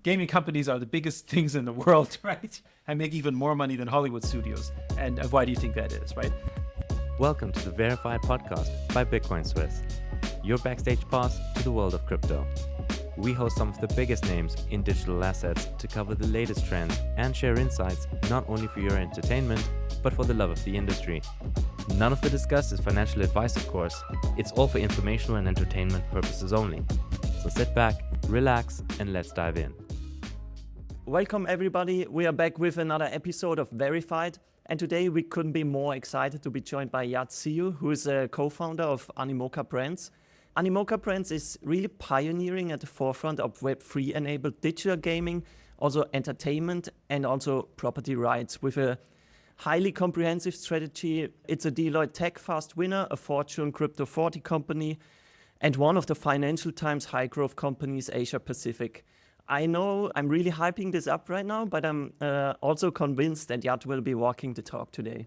gaming companies are the biggest things in the world, right? And make even more money than Hollywood studios. And why do you think that is, right? Welcome to the Verified Podcast by Bitcoin Swiss, your backstage pass to the world of crypto. We host some of the biggest names in digital assets to cover the latest trends and share insights not only for your entertainment, but for the love of the industry. None of the discussed is financial advice, of course. It's all for informational and entertainment purposes only. So sit back, relax, and let's dive in. Welcome everybody, we are back with another episode of Verified, and today we couldn't be more excited to be joined by Yat Siu, who is a co-founder of Animoca Brands. Animoca Brands is really pioneering at the forefront of Web3 enabled digital gaming, also entertainment and also property rights with a highly comprehensive strategy. It's a Deloitte TechFast winner, a Fortune Crypto 40 company, and one of the Financial Times high growth companies Asia Pacific. I know I'm really hyping this up right now, but I'm also convinced that Yat will be walking the talk today.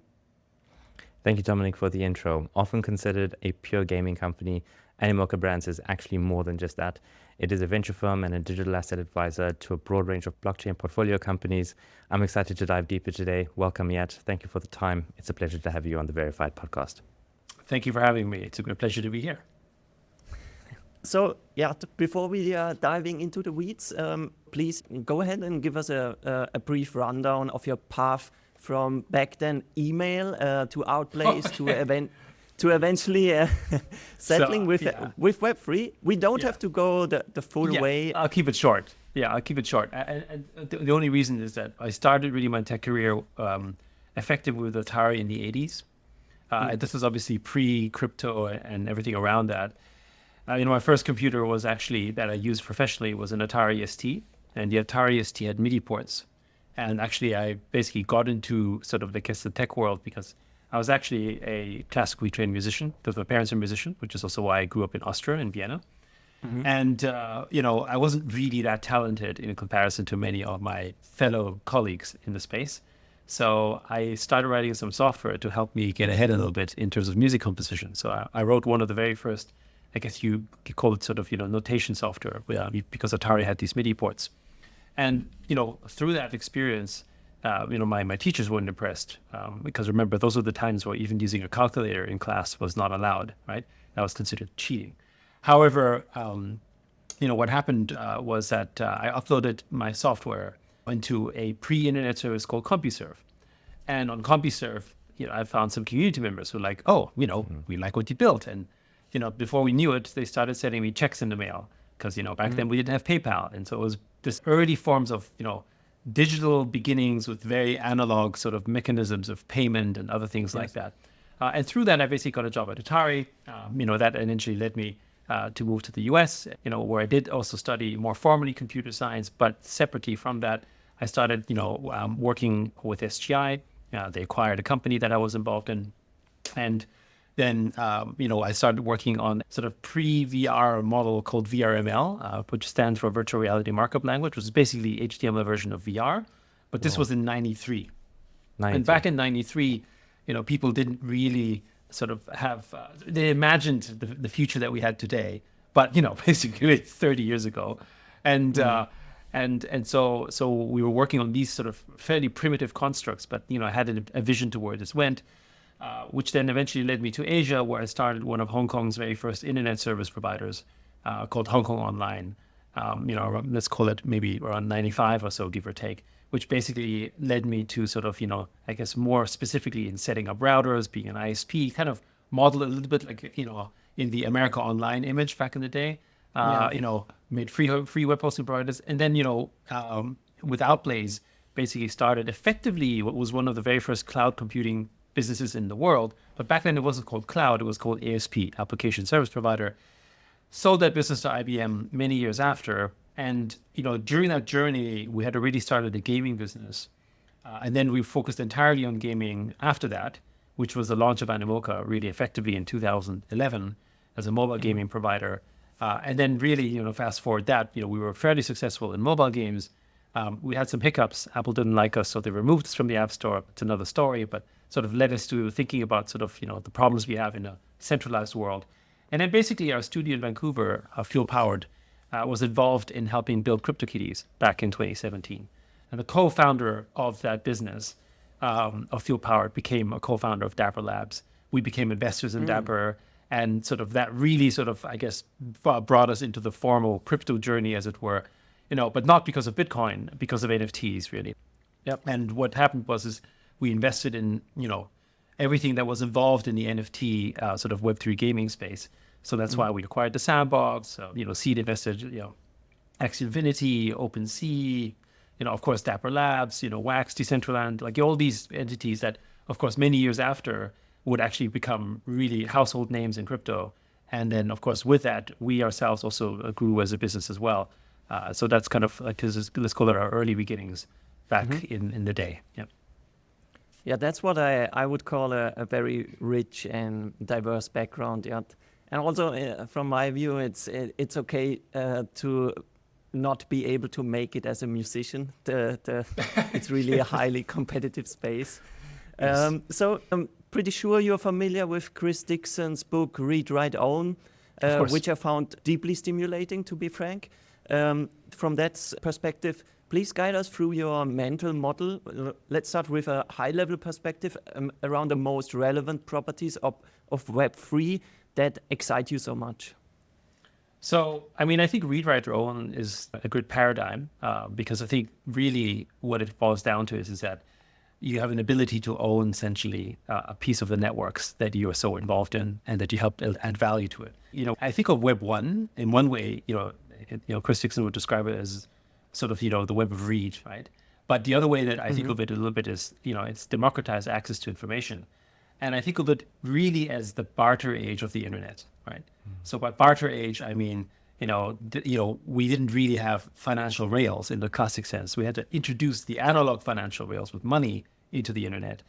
Thank you, Dominic, for the intro. Often considered a pure gaming company, Animoca Brands is actually more than just that. It is a venture firm and a digital asset advisor to a broad range of blockchain portfolio companies. I'm excited to dive deeper today. Welcome, Yat. Thank you for the time. It's a pleasure to have you on the Verified Podcast. Thank you for having me. It's a great pleasure to be here. So, Yat, before we are diving into the weeds, please go ahead and give us a brief rundown of your path from back then email to Outplace to eventually settling with Web3. We don't have to go the full way. I'll keep it short. I'll keep it short. And the only reason is that I started really my tech career effective with Atari in the 80s. And this is obviously pre-crypto and everything around that. My first computer was actually that I used professionally was an Atari ST, and the Atari ST had MIDI ports. And actually, I basically got into sort of the tech world because I was actually a classically trained musician. Because my parents are musicians, which is also why I grew up in Austria, in Vienna. Mm-hmm. And, I wasn't really that talented in comparison to many of my fellow colleagues in the space. So I started writing some software to help me get ahead a little bit in terms of music composition. So I wrote one of the very first, I guess you could call it sort of, notation software because Atari had these MIDI ports. And, through that experience, my teachers weren't impressed because remember, those were the times where even using a calculator in class was not allowed, right? That was considered cheating. However, what happened was that I uploaded my software into a pre-internet service called CompuServe. And on CompuServe, I found some community members who were like, we like what you built. And, before we knew it, they started sending me checks in the mail because, back then we didn't have PayPal. And so it was this early forms of, digital beginnings with very analog sort of mechanisms of payment and other things like that. And through that, I basically got a job at Atari. That eventually led me to move to the US, where I did also study more formally computer science, but separately from that, I started, working with SGI. They acquired a company that I was involved in. And then, I started working on sort of pre-VR model called VRML, which stands for Virtual Reality Markup Language, which is basically HTML version of VR. But this was in 93. And back in 93, people didn't really sort of have, they imagined the future that we had today, but, basically 30 years ago. And so we were working on these sort of fairly primitive constructs, but, I had a vision to where this went. Which then eventually led me to Asia, where I started one of Hong Kong's very first internet service providers called Hong Kong Online. Let's call it maybe around 95 or so, give or take, which basically led me to sort of, I guess more specifically in setting up routers, being an ISP, kind of model a little bit like, in the America Online image back in the day, made free web hosting providers. And then, with Outplace, basically started effectively what was one of the very first cloud computing businesses in the world. But back then it wasn't called cloud, it was called ASP, Application Service Provider. Sold that business to IBM many years after. And, during that journey, we had already started a gaming business. And then we focused entirely on gaming after that, which was the launch of Animoca really effectively in 2011 as a mobile gaming provider. And then really, fast forward that, we were fairly successful in mobile games. We had some hiccups. Apple didn't like us, so they removed us from the App Store. It's another story, but sort of led us to thinking about sort of, the problems we have in a centralized world. And then basically our studio in Vancouver, fuel powered, was involved in helping build CryptoKitties back in 2017. And the co-founder of that business, of Fuel Powered, became a co-founder of Dapper Labs. We became investors in Dapper, and sort of that really sort of, I guess, brought us into the formal crypto journey, as it were, but not because of Bitcoin, because of NFTs, really. Yep. And what happened is we invested in, everything that was involved in the NFT sort of Web3 gaming space. So that's why we acquired the Sandbox, seed invested, Axie Infinity, OpenSea, of course, Dapper Labs, Wax, Decentraland, like all these entities that, of course, many years after would actually become really household names in crypto. And then, of course, with that, we ourselves also grew as a business as well. So that's kind of like, let's call it our early beginnings back in the day. Yep. Yeah, that's what I would call a very rich and diverse background. Yeah. And also, from my view, it's okay to not be able to make it as a musician. It's really a highly competitive space. Yes. So I'm pretty sure you're familiar with Chris Dixon's book, Read, Write, Own, which I found deeply stimulating, to be frank. From that perspective, please guide us through your mental model. Let's start with a high-level perspective around the most relevant properties of Web3 that excite you so much. So, I think Read, Write, Own is a good paradigm because I think really what it boils down to is that you have an ability to own essentially a piece of the networks that you are so involved in and that you help add value to it. I think of Web 1 in one way, Chris Dixon would describe it as sort of, the web of read, right? But the other way that I think of it a little bit is, it's democratized access to information. And I think of it really as the barter age of the internet, right? So by barter age, I mean, we didn't really have financial rails in the classic sense. We had to introduce the analog financial rails with money into the internet,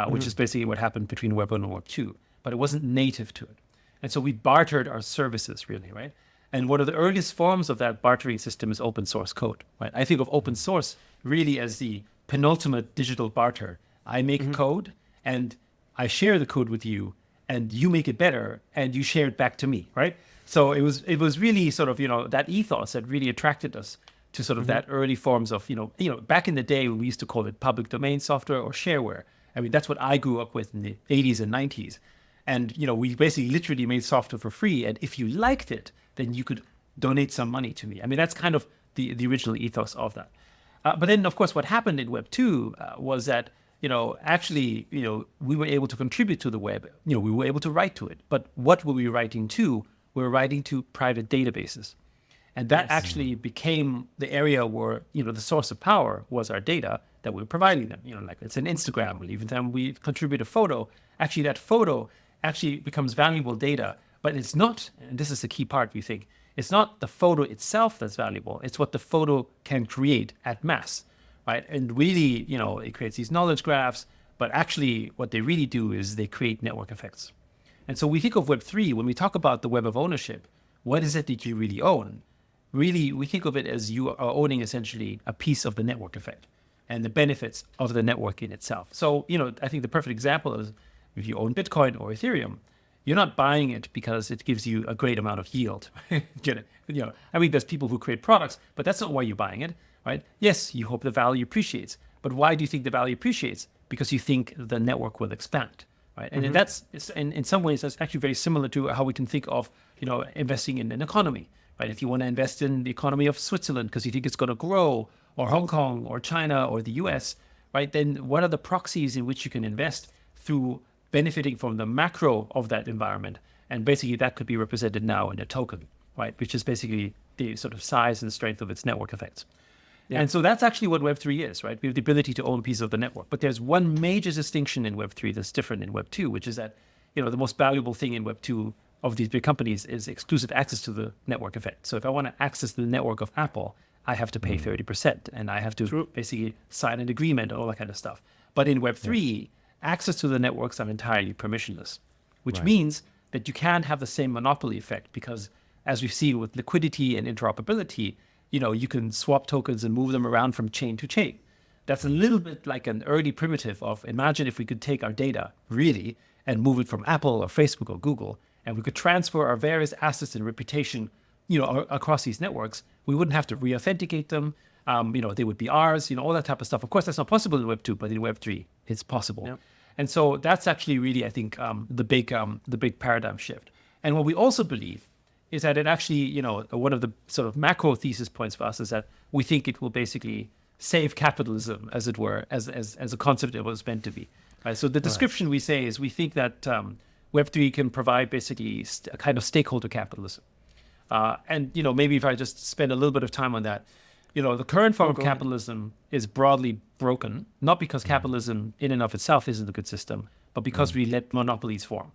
which is basically what happened between Web 1 and Web 2. But it wasn't native to it. And so we bartered our services, really, right? And one of the earliest forms of that bartering system is open source code, right? I think of open source really as the penultimate digital barter. I make code and I share the code with you and you make it better and you share it back to me, right? So it was really sort of, that ethos that really attracted us to sort of that early forms of, back in the day, we used to call it public domain software or shareware. I mean, that's what I grew up with in the 80s and 90s. And, we basically literally made software for free. And if you liked it, then you could donate some money to me. I mean, that's kind of the original ethos of that. But then, of course, what happened in Web 2 was that, actually, we were able to contribute to the web. We were able to write to it. But what were we writing to? We were writing to private databases. And that actually became the area where, the source of power was our data that we were providing them. Like it's an Instagram, even time we contribute a photo, actually that photo actually becomes valuable data. But it's not, and this is the key part, we think, it's not the photo itself that's valuable. It's what the photo can create at mass, right? And really, it creates these knowledge graphs, but actually what they really do is they create network effects. And so we think of Web3, when we talk about the web of ownership, what is it that you really own? Really, we think of it as you are owning essentially a piece of the network effect and the benefits of the network in itself. So, I think the perfect example is if you own Bitcoin or Ethereum, you're not buying it because it gives you a great amount of yield. Get it? I mean, there's people who create products, but that's not why you're buying it, right? Yes, you hope the value appreciates, but why do you think the value appreciates? Because you think the network will expand, right? And that's, in some ways, that's actually very similar to how we can think of, investing in an economy, right? If you want to invest in the economy of Switzerland because you think it's going to grow, or Hong Kong, or China, or the US, right? Then what are the proxies in which you can invest through benefiting from the macro of that environment? And basically that could be represented now in a token, right? Which is basically the sort of size and strength of its network effects. Yeah. And so that's actually what Web3 is, right? We have the ability to own a piece of the network. But there's one major distinction in Web3 that's different in Web2, which is that, the most valuable thing in Web2 of these big companies is exclusive access to the network effect. So if I want to access the network of Apple, I have to pay 30% and I have to basically sign an agreement and all that kind of stuff. But in Web3, access to the networks are entirely permissionless, which means that you can't have the same monopoly effect because, as we've seen with liquidity and interoperability, you can swap tokens and move them around from chain to chain. That's a little bit like an early primitive of imagine if we could take our data, really, and move it from Apple or Facebook or Google, and we could transfer our various assets and reputation, across these networks, we wouldn't have to re-authenticate them. They would be ours, all that type of stuff. Of course, that's not possible in Web 2, but in Web 3, it's possible. Yep. And so that's actually really, I think, the big paradigm shift. And what we also believe is that it actually, one of the sort of macro thesis points for us is that we think it will basically save capitalism, as it were, as a concept it was meant to be. Right? So the description we say is we think that Web3 can provide basically a kind of stakeholder capitalism. And maybe if I just spend a little bit of time on that, the current form of capitalism is broadly broken, not because capitalism in and of itself isn't a good system, but because we let monopolies form.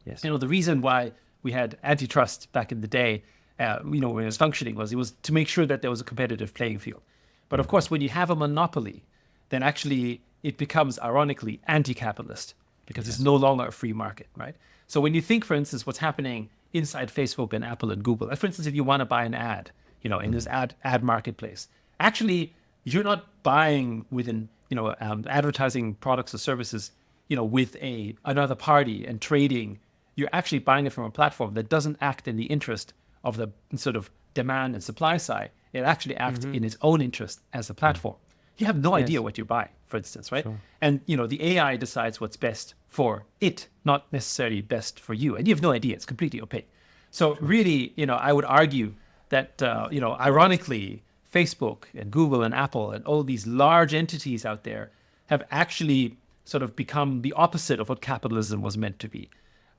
Yes. The reason why we had antitrust back in the day, when it was functioning, it was to make sure that there was a competitive playing field. But of course, when you have a monopoly, then actually it becomes ironically anti-capitalist because it's no longer a free market, right? So when you think, for instance, what's happening inside Facebook and Apple and Google, for instance, if you want to buy an ad, in this ad marketplace, actually you're not buying within, advertising products or services, with another party and trading. You're actually buying it from a platform that doesn't act in the interest of the sort of demand and supply side. It actually acts in its own interest as a platform. You have no idea what you're buying, for instance, right? Sure. And, the AI decides what's best for it, not necessarily best for you. And you have no idea. It's completely opaque. So really, I would argue that, ironically, Facebook and Google and Apple and all these large entities out there have actually sort of become the opposite of what capitalism was meant to be.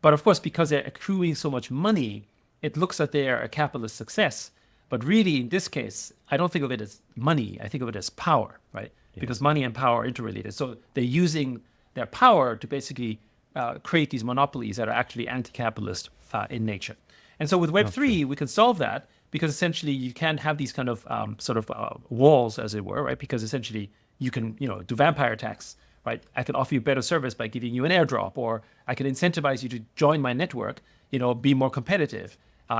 But of course, because they're accruing so much money, it looks like they're a capitalist success. But really, in this case, I don't think of it as money. I think of it as power, right? Yeah. Because money and power are interrelated. So they're using their power to basically create these monopolies that are actually anti-capitalist in nature. And so with Web3, we can solve that because essentially you can't have these kind of walls, as it were, right? Because essentially you can, do vampire attacks, right? I can offer you better service by giving you an airdrop, or I can incentivize you to join my network, be more competitive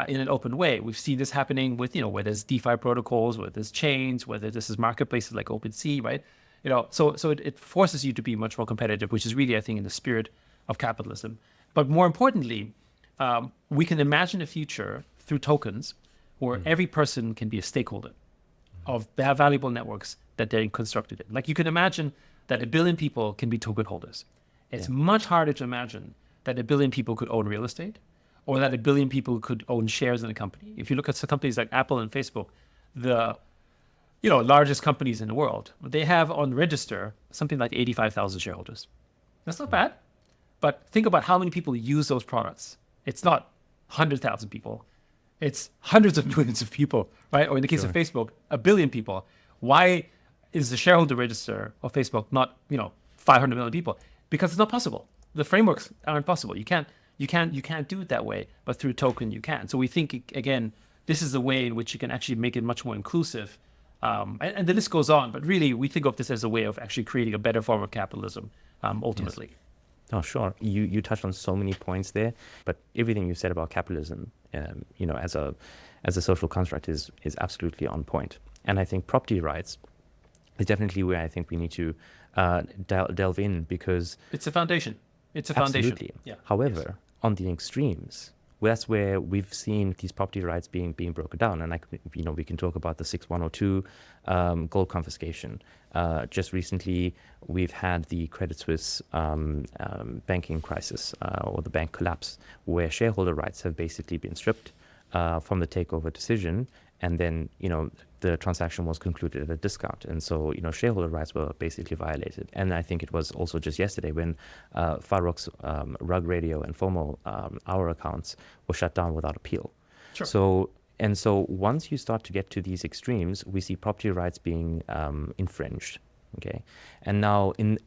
in an open way. We've seen this happening with, where there's DeFi protocols, where there's chains, whether this is marketplaces like OpenSea, right? So it forces you to be much more competitive, which is really, I think, in the spirit of capitalism. But more importantly, we can imagine a future through tokens where every person can be a stakeholder of their valuable networks that they're constructed in. Like you can imagine that 1 billion people can be token holders. It's much harder to imagine that 1 billion people could own real estate or that 1 billion people could own shares in a company. If you look at some companies like Apple and Facebook, the largest companies in the world, they have on register something like 85,000 shareholders. That's not bad. But think about how many people use those products. It's not 100,000 people. It's hundreds of millions of people, right? Or in the case of Facebook, 1 billion people. Why is the shareholder register of Facebook not, 500 million people? Because it's not possible. The frameworks aren't possible. You can't do it that way, but through token you can. So we think, again, this is a way in which you can actually make it much more inclusive. And the list goes on, but really we think of this as a way of actually creating a better form of capitalism, ultimately. Yes. Oh, sure. You touched on so many points there, but everything you said about capitalism, as a social construct is absolutely on point. And I think property rights is definitely where I think we need to delve in because it's a foundation. It's a foundation. Absolutely. Yeah. However, on the extremes, that's where we've seen these property rights being broken down. And we can talk about the 6102 gold confiscation. Just recently, we've had the Credit Suisse banking crisis or the bank collapse, where shareholder rights have basically been stripped from the takeover decision, and then the transaction was concluded at a discount, and so shareholder rights were basically violated. And I think it was also just yesterday when Farouk's Rug Radio and FOMO our accounts were shut down without appeal. Sure. So once you start to get to these extremes, we see property rights being infringed. Okay, and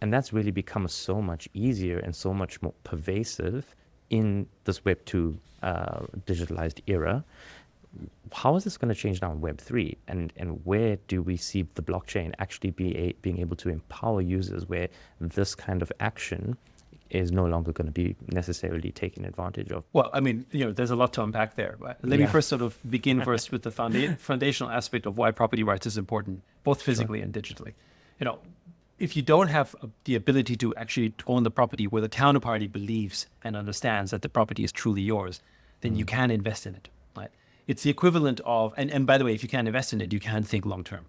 that's really become so much easier and so much more pervasive in this Web 2 digitalized era. How is this going to change now in Web 3? And where do we see the blockchain actually being able to empower users where this kind of action is no longer going to be necessarily taken advantage of? Well, I mean, there's a lot to unpack there. Let me first sort of begin first with the foundational aspect of why property rights is important, both physically and digitally. If you don't have the ability to actually own the property where the counterparty believes and understands that the property is truly yours, then you can invest in it. Right? it's the equivalent of, and by the way, if you can't invest in it, you can't think long term.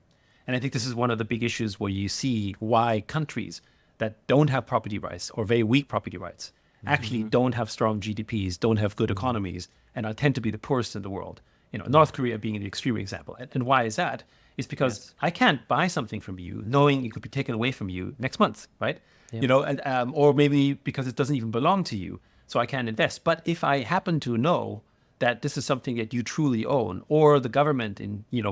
And I think this is one of the big issues where you see why countries that don't have property rights or very weak property rights actually don't have strong GDPs, don't have good economies, and tend to be the poorest in the world. North Korea being the extreme example. And why is that? It's because I can't buy something from you knowing it could be taken away from you next month, right? Or maybe because it doesn't even belong to you, so I can't invest. But if I happen to know that this is something that you truly own, or the government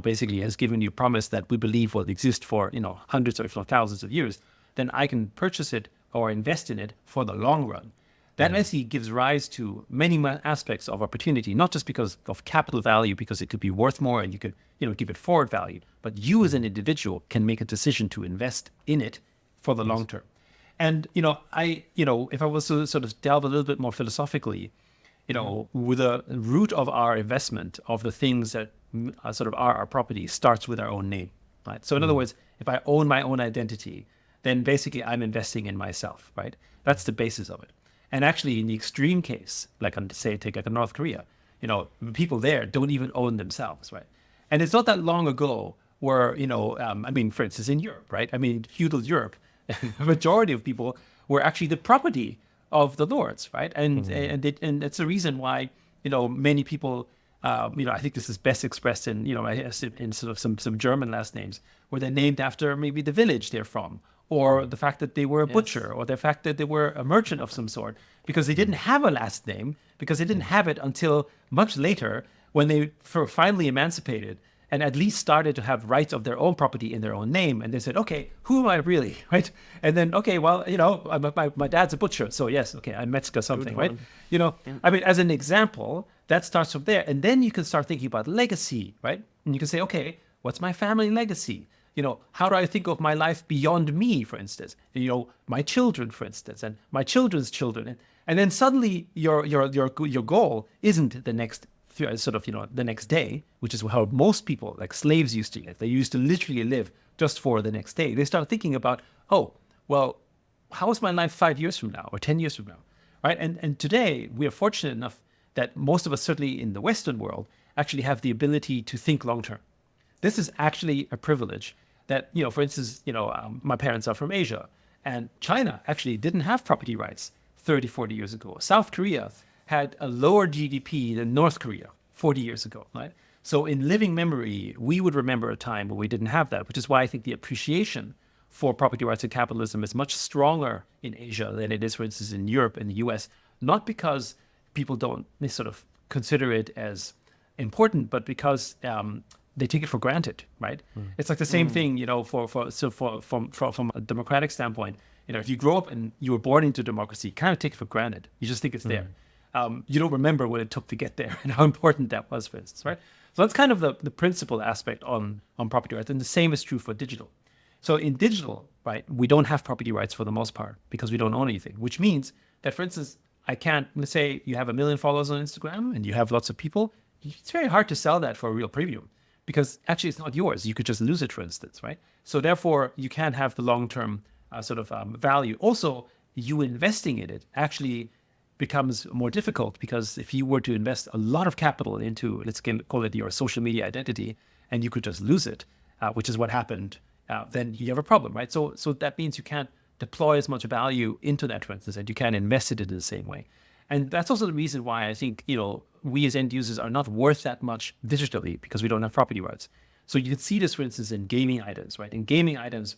basically has given you a promise that we believe will exist for, hundreds or if not thousands of years, then I can purchase it or invest in it for the long run. That basically gives rise to many aspects of opportunity, not just because of capital value, because it could be worth more and you could, give it forward value, but you as an individual can make a decision to invest in it for the long term. And, if I was to sort of delve a little bit more philosophically, with the root of our investment of the things that sort of are our property starts with our own name, right? So in other words, if I own my own identity, then basically I'm investing in myself, right? That's the basis of it. And actually, in the extreme case, like take like North Korea, people there don't even own themselves, right? And it's not that long ago where, for instance, in Europe, right? Feudal Europe, the majority of people were actually the property of the lords, right? And it's the reason why, many people, I think this is best expressed in, in sort of some German last names, where they're named after maybe the village they're from, or the fact that they were a butcher, or the fact that they were a merchant of some sort, because they didn't have a last name, because they didn't have it until much later when they were finally emancipated and at least started to have rights of their own property in their own name. And they said, okay, who am I really, right? And then, okay, well, my dad's a butcher, so yes, okay, I'm Metzger something, right? As an example, that starts from there. And then you can start thinking about legacy, right? And you can say, okay, what's my family legacy? How do I think of my life beyond me, for instance? My children, for instance, and my children's children. And then suddenly your goal isn't the next the next day, which is how most people, like slaves, used to live. They used to literally live just for the next day. They start thinking about, oh, well, how is my life 5 years from now or 10 years from now, right? And today we are fortunate enough that most of us, certainly in the Western world, actually have the ability to think long term. This is actually a privilege that, for instance, my parents are from Asia, and China actually didn't have property rights 30, 40 years ago. South Korea had a lower GDP than North Korea 40 years ago, right? So in living memory, we would remember a time when we didn't have that, which is why I think the appreciation for property rights and capitalism is much stronger in Asia than it is, for instance, in Europe and the US, not because people don't sort of consider it as important, but because they take it for granted, right? It's like the same thing, from a democratic standpoint. If you grow up and you were born into democracy, you kind of take it for granted. You just think it's there. You don't remember what it took to get there and how important that was, for instance, right? So that's kind of the principal aspect on property rights. And the same is true for digital. So in digital, right, we don't have property rights for the most part because we don't own anything, which means that, for instance, let's say you have 1 million followers on Instagram and you have lots of people. It's very hard to sell that for a real premium because actually it's not yours. You could just lose it, for instance, right? So therefore, you can't have the long-term value. Also, you investing in it actually becomes more difficult because if you were to invest a lot of capital into, let's call it your social media identity, and you could just lose it, which is what happened, then you have a problem, right? So that means you can't deploy as much value into that, for instance, and you can't invest it in the same way. And that's also the reason why I think, we as end users are not worth that much digitally because we don't have property rights. So you can see this, for instance, in gaming items, right? In gaming items,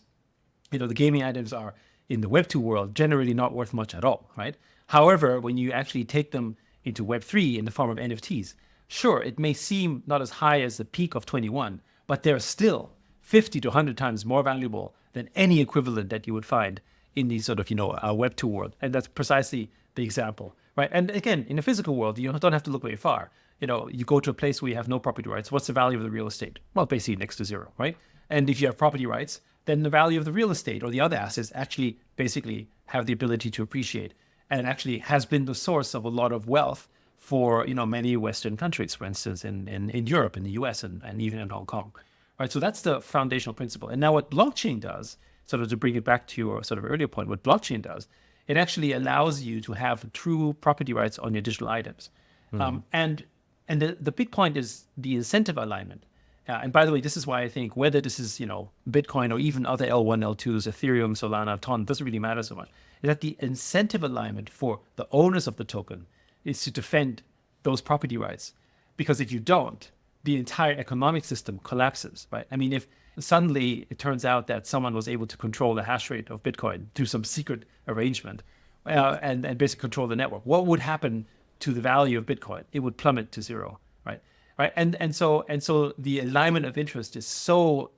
the gaming items are in the Web 2 world generally not worth much at all, right? However, when you actually take them into Web 3 in the form of NFTs, sure, it may seem not as high as the peak of 21, but they're still 50 to 100 times more valuable than any equivalent that you would find in the sort of, Web 2 world. And that's precisely the example, right? And again, in the physical world, you don't have to look very far. You go to a place where you have no property rights. What's the value of the real estate? Well, basically next to zero, right? And if you have property rights, then the value of the real estate or the other assets actually basically have the ability to appreciate, and actually has been the source of a lot of wealth for many Western countries, for instance, in Europe, in the US, and even in Hong Kong, right? So that's the foundational principle. And now what blockchain does, sort of to bring it back to your sort of earlier point, what blockchain does, it actually allows you to have true property rights on your digital items. And And the big point is the incentive alignment. And by the way, this is why I think whether this is, Bitcoin or even other L1, L2s, Ethereum, Solana, Ton, doesn't really matter so much, is that the incentive alignment for the owners of the token is to defend those property rights. Because if you don't, the entire economic system collapses, right? I mean, if suddenly it turns out that someone was able to control the hash rate of Bitcoin through some secret arrangement and basically control the network, what would happen to the value of Bitcoin? It would plummet to zero, right? Right. And so the alignment of interest is so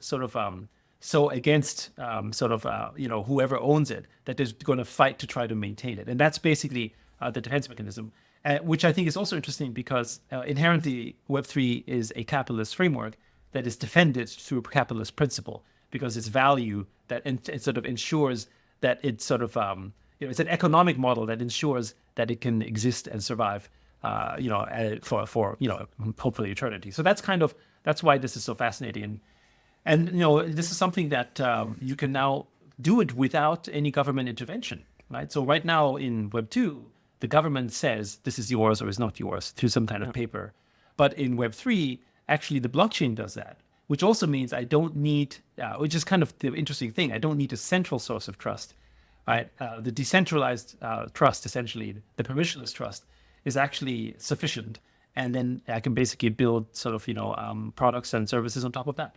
against whoever owns it that they're going to fight to try to maintain it. And that's basically the defense mechanism, which I think is also interesting because inherently Web3 is a capitalist framework that is defended through a capitalist principle because it's value that it sort of ensures that it's sort of, it's an economic model that ensures that it can exist and survive for hopefully eternity. So that's why this is so fascinating. And this is something that you can now do it without any government intervention, right? So right now in Web 2, the government says this is yours or is not yours through some kind of paper. But in Web 3, actually the blockchain does that, which also means I don't need, which is kind of the interesting thing, I don't need a central source of trust, right? The decentralized trust, essentially, the permissionless trust, is actually sufficient. And then I can basically build sort of, products and services on top of that.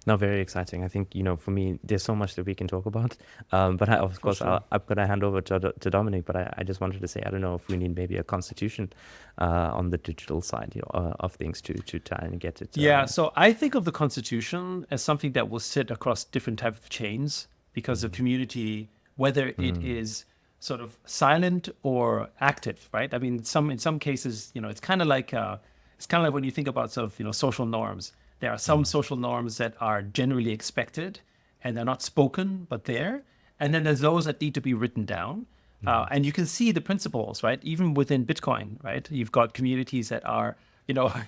No, very exciting. I think, for me, there's so much that we can talk about. But of course, I'm going to hand over to Dominic. But I just wanted to say, I don't know if we need maybe a constitution on the digital side of things to try and get it. So I think of the constitution as something that will sit across different types of chains because the community, whether it is sort of silent or active, right? I mean, in some cases, it's kind of like when you think about sort of social norms. There are some social norms that are generally expected and they're not spoken, but there. And then there's those that need to be written down. And you can see the principles, right? Even within Bitcoin, right? You've got communities that are,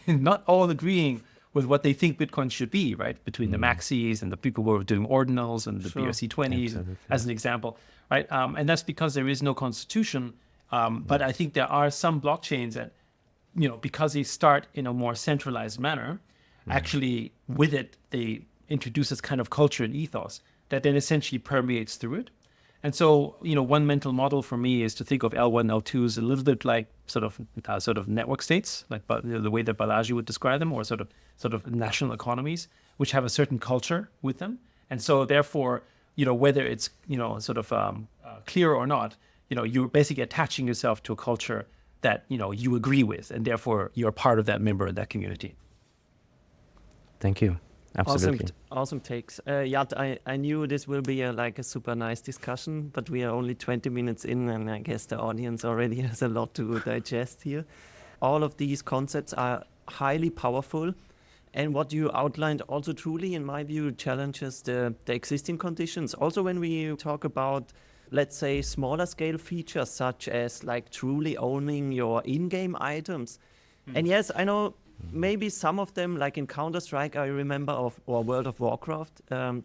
not all agreeing with what they think Bitcoin should be, right? Between the maxis and the people who are doing ordinals and the BRC20s, as an example, right? And that's because there is no constitution. But I think there are some blockchains that, because they start in a more centralized manner, actually with it, they introduce this kind of culture and ethos that then essentially permeates through it. And so, one mental model for me is to think of L1, L2s a little bit like sort of network states, like the way that Balaji would describe them, or sort of national economies, which have a certain culture with them. And so therefore, whether it's, clear or not, you're basically attaching yourself to a culture that, you agree with, and therefore you're part of that member of that community. Thank you. Absolutely. Awesome takes. Yat, I knew this will be a super nice discussion, but we are only 20 minutes in, and I guess the audience already has a lot to digest here. All of these concepts are highly powerful, and what you outlined also truly, in my view, challenges the existing conditions. Also, when we talk about, let's say, smaller scale features, such as like truly owning your in-game items. And yes, I know maybe some of them, like in Counter-Strike, I remember, or World of Warcraft,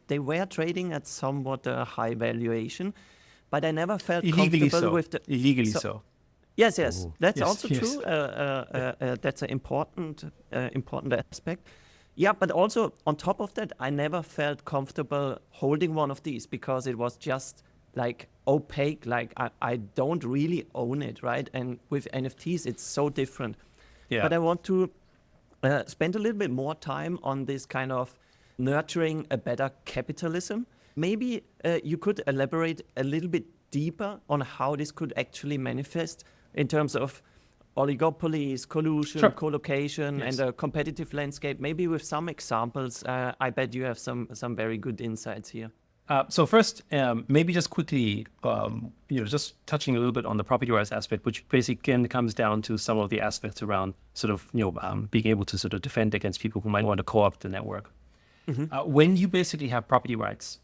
they were trading at somewhat a high valuation, but I never felt comfortable with the... Illegally so. Yes, Ooh. that's Yes, also yes. true. That's an important aspect. Yeah, but also on top of that, I never felt comfortable holding one of these because it was just like opaque, like I don't really own it, right? And with NFTs, it's so different. Yeah. But I want to spend a little bit more time on this kind of nurturing a better capitalism. Maybe you could elaborate a little bit deeper on how this could actually manifest in terms of oligopolies, collusion, Sure. co-location, Yes. and a competitive landscape. Maybe with some examples, I bet you have some very good insights here. So first, maybe just quickly, just touching a little bit on the property rights aspect, which basically again comes down to some of the aspects around sort of, being able to sort of defend against people who might want to co-opt the network. When you basically have property rights,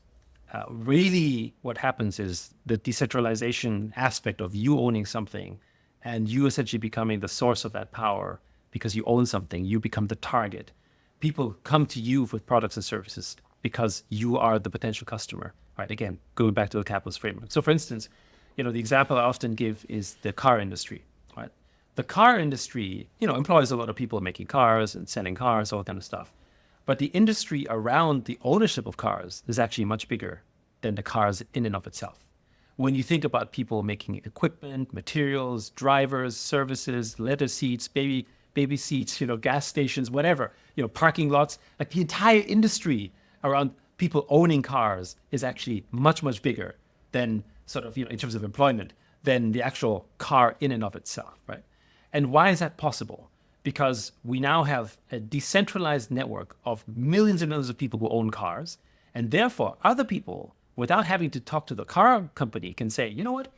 really what happens is the decentralization aspect of you owning something and you essentially becoming the source of that power because you own something, you become the target. People come to you with products and services because you are the potential customer, right? Again, going back to the capitalist framework. So for instance, the example I often give is the car industry, right? the car industry, employs a lot of people making cars and selling cars, all kind of stuff. But the industry around the ownership of cars is actually much bigger than the cars in and of itself. When you think about people making equipment, materials, drivers, services, leather seats, baby seats, gas stations, whatever, parking lots, like the entire industry around people owning cars is actually much, much bigger than sort of, in terms of employment, than the actual car in and of itself, right? And why is that possible? Because we now have a decentralized network of millions and millions of people who own cars, and therefore other people, without having to talk to the car company, can say, you know what,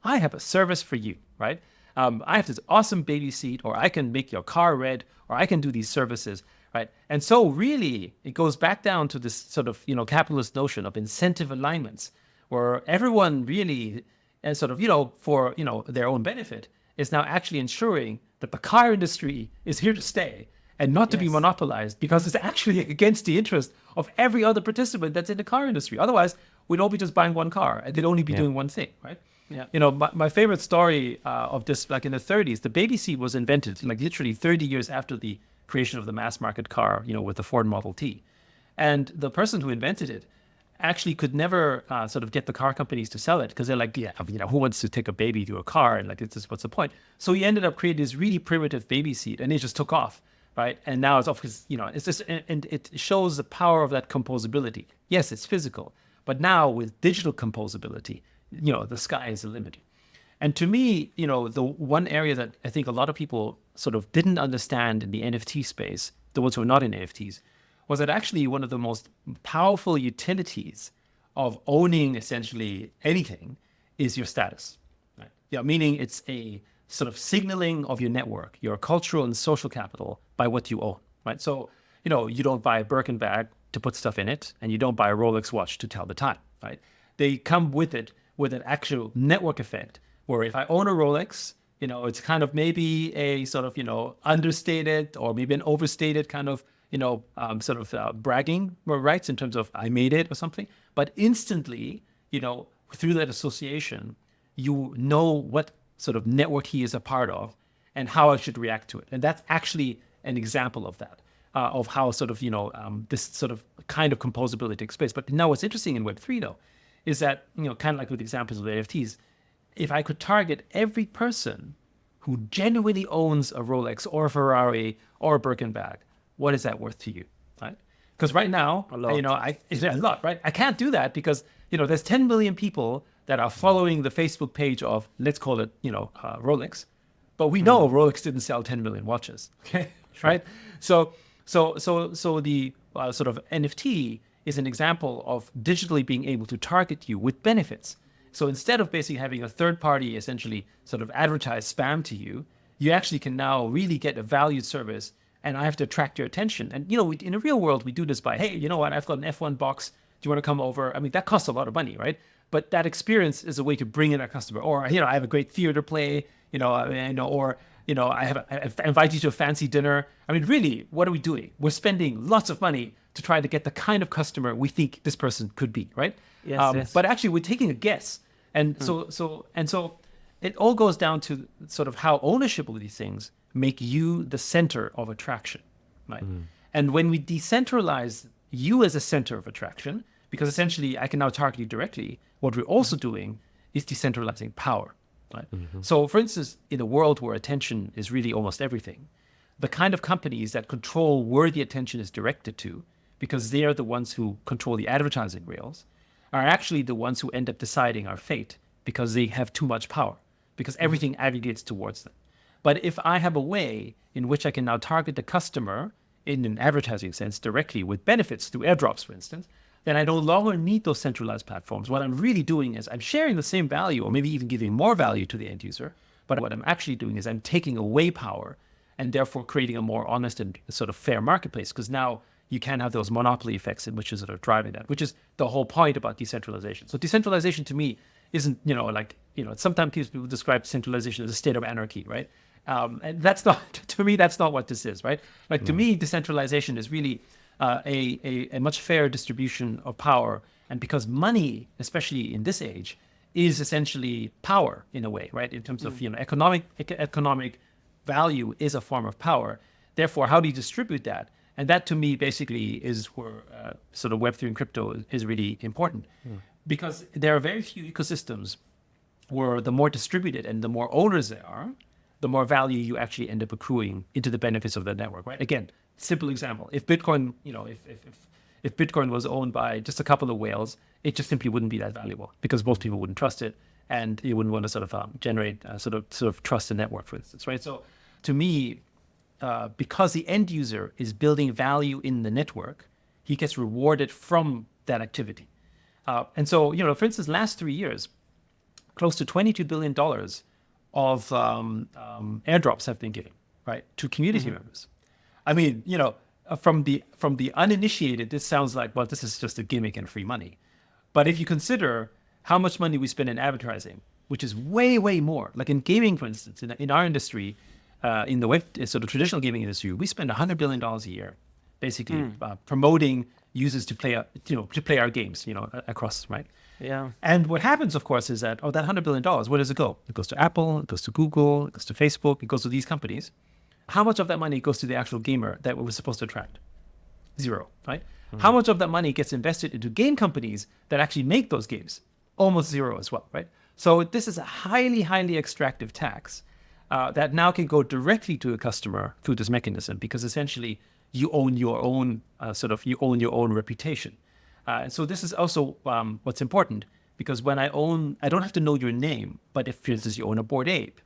I have a service for you, right? I have this awesome baby seat, or I can make your car red, or I can do these services, right? And so really, it goes back down to this sort of, capitalist notion of incentive alignments, where everyone really, and sort of, for, their own benefit, is now actually ensuring that the car industry is here to stay and not to be monopolized, because it's actually against the interest of every other participant that's in the car industry. Otherwise, we'd all be just buying one car and they'd only be doing one thing, right? Yeah. My favorite story of this, like in the 30s, the baby seat was invented like literally 30 years after the creation of the mass market car, with the Ford Model T. And the person who invented it actually could never sort of get the car companies to sell it, because they're like, who wants to take a baby to a car? And like, what's the point? So he ended up creating this really primitive baby seat, and it just took off, right? And now it's off because, it's just, and it shows the power of that composability. Yes, it's physical, but now with digital composability, the sky is the limit. And to me, the one area that I think a lot of people sort of didn't understand in the NFT space, the ones who are not in NFTs, was that actually one of the most powerful utilities of owning essentially anything is your status, right? Meaning it's a sort of signaling of your network, your cultural and social capital by what you own, right? So, you don't buy a Birkin bag to put stuff in it, and you don't buy a Rolex watch to tell the time, right? They come with it with an actual network effect, where if I own a Rolex, it's kind of maybe a sort of, understated or maybe an overstated kind of, bragging rights in terms of I made it or something. But instantly, through that association, you know what sort of network he is a part of and how I should react to it. And that's actually an example of that, of how sort of, this sort of kind of composability takes place. But now what's interesting in Web3 though, is that, kind of like with the examples of the NFTs, if I could target every person who genuinely owns a Rolex or a Ferrari or a Birkin bag, what is that worth to you, right? Because right now, a lot, right? I can't do that because, there's 10 million people that are following the Facebook page of, let's call it, Rolex, but we know Rolex didn't sell 10 million watches, okay, right? So the sort of NFT is an example of digitally being able to target you with benefits. So instead of basically having a third party essentially sort of advertise spam to you, you actually can now really get a valued service, and I have to attract your attention. And, in the real world, we do this by, hey, you know what, I've got an F1 box. Do you want to come over? I mean, that costs a lot of money, right? But that experience is a way to bring in a customer. Or, I have a great theater play, I invite you to a fancy dinner. I mean, really, what are we doing? We're spending lots of money to try to get the kind of customer we think this person could be, right? Yes. But actually, we're taking a guess. And so it all goes down to sort of how ownership of these things make you the center of attraction, right? And when we decentralize you as a center of attraction, because essentially I can now target you directly, what we're also doing is decentralizing power, right? So for instance, in a world where attention is really almost everything, the kind of companies that control where the attention is directed to, because they are the ones who control the advertising rails, are actually the ones who end up deciding our fate, because they have too much power, because everything aggregates towards them. But if I have a way in which I can now target the customer in an advertising sense directly with benefits through airdrops, for instance, then I no longer need those centralized platforms. What I'm really doing is I'm sharing the same value, or maybe even giving more value to the end user. But what I'm actually doing is I'm taking away power and therefore creating a more honest and sort of fair marketplace, because now you can have those monopoly effects in which is sort of driving that, which is the whole point about decentralization. So decentralization to me isn't, sometimes people describe decentralization as a state of anarchy, right? And that's not, to me, that's not what this is, right? Like to me, decentralization is really a much fairer distribution of power. And because money, especially in this age, is essentially power in a way, right? In terms of, economic value is a form of power. Therefore, how do you distribute that? And that to me basically is where sort of Web3 and crypto is really important, because there are very few ecosystems where the more distributed and the more owners there are, the more value you actually end up accruing into the benefits of the network, right? Again, simple example: if Bitcoin, if Bitcoin was owned by just a couple of whales, it just simply wouldn't be that valuable because most people wouldn't trust it, and you wouldn't want to sort of generate sort of trust the network, for instance, right? So, to me, because the end user is building value in the network, he gets rewarded from that activity. And so, for instance, last 3 years, close to $22 billion of airdrops have been given, right, to community members. I mean, from the uninitiated, this sounds like, well, this is just a gimmick and free money. But if you consider how much money we spend in advertising, which is way, way more, like in gaming, for instance, in our industry, in the web, sort of traditional gaming industry, we spend $100 billion a year, basically promoting users to play, to play our games, across, right? Yeah. And what happens, of course, is that that $100 billion, where does it go? It goes to Apple, it goes to Google, it goes to Facebook, it goes to these companies. How much of that money goes to the actual gamer that we're supposed to attract? Zero, right? How much of that money gets invested into game companies that actually make those games? Almost zero as well, right? So this is a highly, highly extractive tax that now can go directly to a customer through this mechanism, because essentially you own your own reputation. And so this is also what's important, because when I don't have to know your name, but if, for instance, you own a Bored Ape,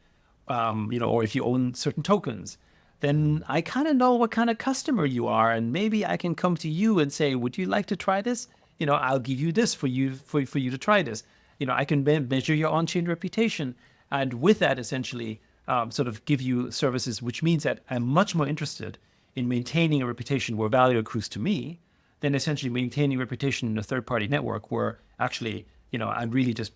or if you own certain tokens, then I kind of know what kind of customer you are, and maybe I can come to you and say, would you like to try this? I'll give you this for you to try this. I can measure your on-chain reputation, and with that, essentially, sort of give you services, which means that I'm much more interested in maintaining a reputation where value accrues to me than essentially maintaining a reputation in a third-party network where actually, I'm really just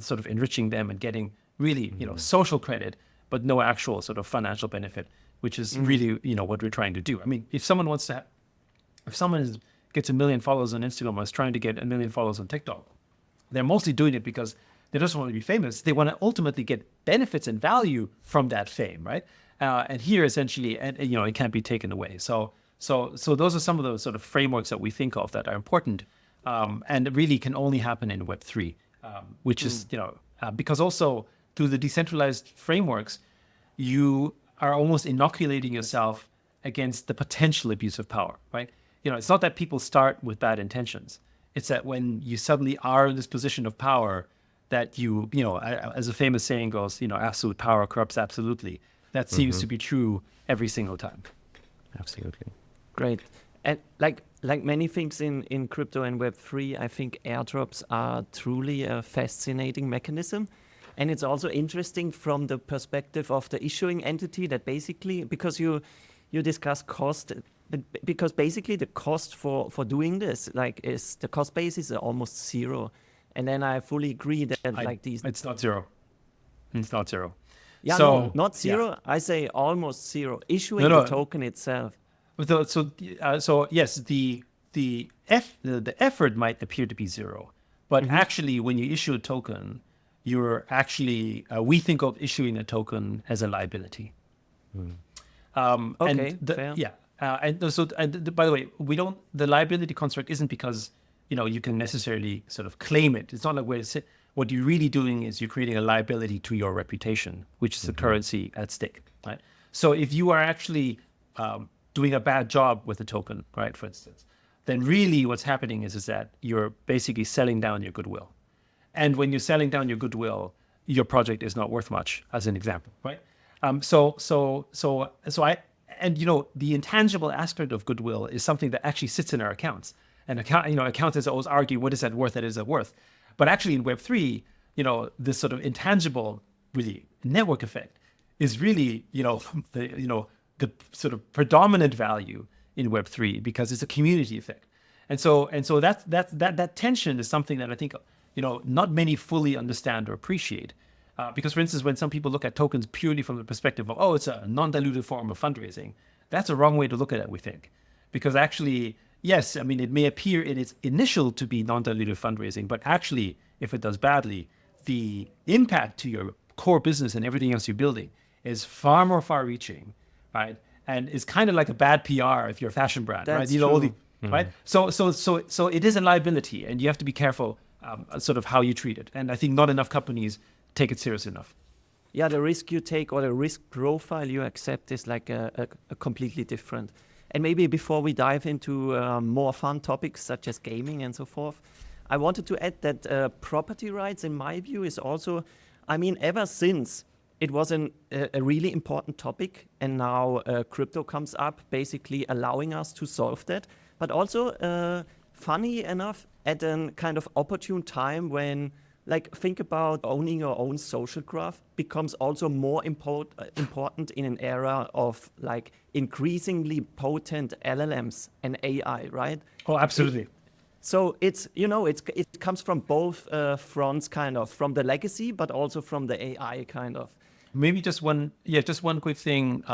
sort of enriching them and getting really, social credit, but no actual sort of financial benefit, which is really, what we're trying to do. I mean, if someone gets 1 million followers on Instagram or is trying to get 1 million followers on TikTok, they're mostly doing it because they just want to be famous. They want to ultimately get benefits and value from that fame, right? And here, essentially, it can't be taken away. So those are some of those sort of frameworks that we think of that are important, and it really can only happen in Web3, which is, because also through the decentralized frameworks, you are almost inoculating yourself against the potential abuse of power, right? It's not that people start with bad intentions. It's that when you suddenly are in this position of power, that you as a famous saying goes, absolute power corrupts absolutely. That seems to be true every single time. Absolutely. Great. And like many things in crypto and Web3, I think airdrops are truly a fascinating mechanism. And it's also interesting from the perspective of the issuing entity, that basically, because you discuss cost, because basically the cost for doing this, is the cost base is almost zero. And then I fully agree that it's not zero. It's not zero. Yeah, so, no, not zero. Yeah. I say almost zero. Issuing the token itself. So yes, the effort might appear to be zero, but actually, when you issue a token, you're actually we think of issuing a token as a liability. Okay, fair. Yeah, and by the way, the liability construct isn't because you can necessarily sort of claim it. It's not like what you're really doing is you're creating a liability to your reputation, which is the currency at stake, right? So if you are actually doing a bad job with the token, right, for instance, then really what's happening is that you're basically selling down your goodwill. And when you're selling down your goodwill, your project is not worth much, as an example, right? The intangible aspect of goodwill is something that actually sits in our accounts. And accountants always argue, what is that worth? That is that worth. But actually in Web3, this sort of intangible, really network effect is really, the sort of predominant value in Web3, because it's a community effect. And so that tension is something that I think, not many fully understand or appreciate. Because, for instance, when some people look at tokens purely from the perspective of, it's a non-dilutive form of fundraising, that's a wrong way to look at it, we think. Because actually, yes, I mean, it may appear in its initial to be non-dilutive fundraising, but actually, if it does badly, the impact to your core business and everything else you're building is far more far-reaching, right? And is kind of like a bad PR if you're a fashion brand, right? That's You know, all true. the, right? So it is a liability, and you have to be careful, sort of how you treat it. And I think not enough companies take it serious enough. Yeah, the risk you take or the risk profile you accept is like a completely different. And maybe before we dive into more fun topics such as gaming and so forth, I wanted to add that property rights, in my view, is also, I mean, ever since it was a really important topic, and now crypto comes up, basically allowing us to solve that. But also, funny enough, at a kind of opportune time when, like, think about owning your own social graph becomes also more important in an era of like increasingly potent LLMs and AI, right? Oh, absolutely. So it's, you know, it comes from both fronts, kind of from the legacy, but also from the AI, kind of. Maybe just one quick thing.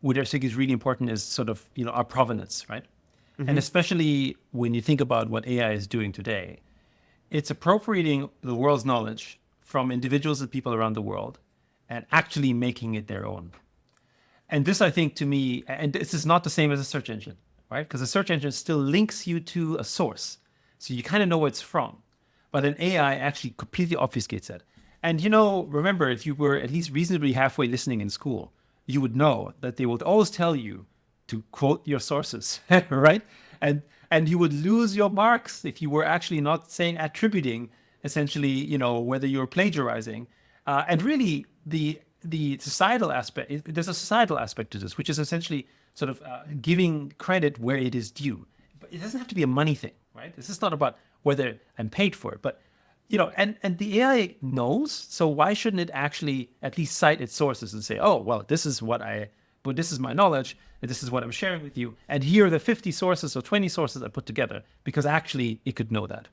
What I think is really important is sort of, our provenance, right? And especially when you think about what AI is doing today, it's appropriating the world's knowledge from individuals and people around the world and actually making it their own. And this, I think, to me, and this is not the same as a search engine, right? Because a search engine still links you to a source. So you kind of know where it's from. But an AI actually completely obfuscates that. And, remember, if you were at least reasonably halfway listening in school, you would know that they would always tell you to quote your sources, right? And you would lose your marks if you were actually not attributing, essentially, whether you're plagiarizing. And really, the societal aspect, there's a societal aspect to this, which is essentially sort of giving credit where it is due. But it doesn't have to be a money thing, right? This is not about whether I'm paid for it, but and the AI knows, so why shouldn't it actually at least cite its sources and say, oh, well, this is this is my knowledge, and this is what I'm sharing with you, and here are the 50 sources or 20 sources I put together, because actually it could know that.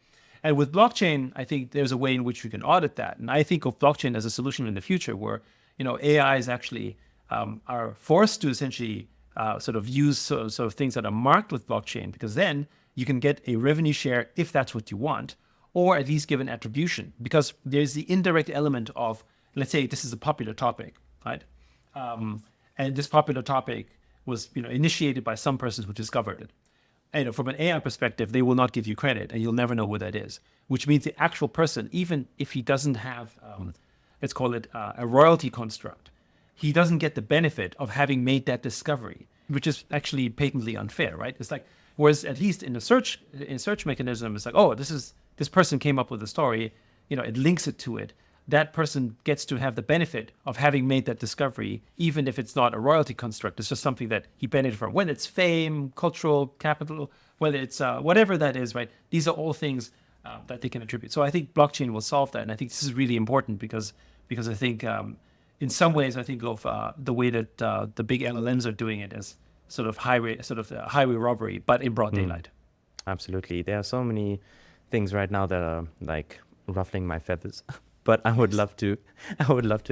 And with blockchain, I think there's a way in which we can audit that. And I think of blockchain as a solution in the future where, AIs actually are forced to essentially sort of use sort of things that are marked with blockchain, because then you can get a revenue share if that's what you want, or at least give an attribution, because there's the indirect element of, let's say this is a popular topic, right? And this popular topic was, initiated by some person who discovered it. And from an AI perspective, they will not give you credit, and you'll never know who that is, which means the actual person, even if he doesn't have, let's call it a royalty construct, he doesn't get the benefit of having made that discovery, which is actually patently unfair, right? It's like, whereas at least in a search mechanism, it's like, oh, this person came up with a story, it links it to it. That person gets to have the benefit of having made that discovery, even if it's not a royalty construct. It's just something that he benefited from. Whether it's fame, cultural capital, whether it's whatever that is, right? These are all things that they can attribute. So I think blockchain will solve that. And I think this is really important because I think in some ways, I think of the way that the big LLMs are doing it as sort of highway robbery, but in broad daylight. Absolutely. There are so many things right now that are like ruffling my feathers. But I would love to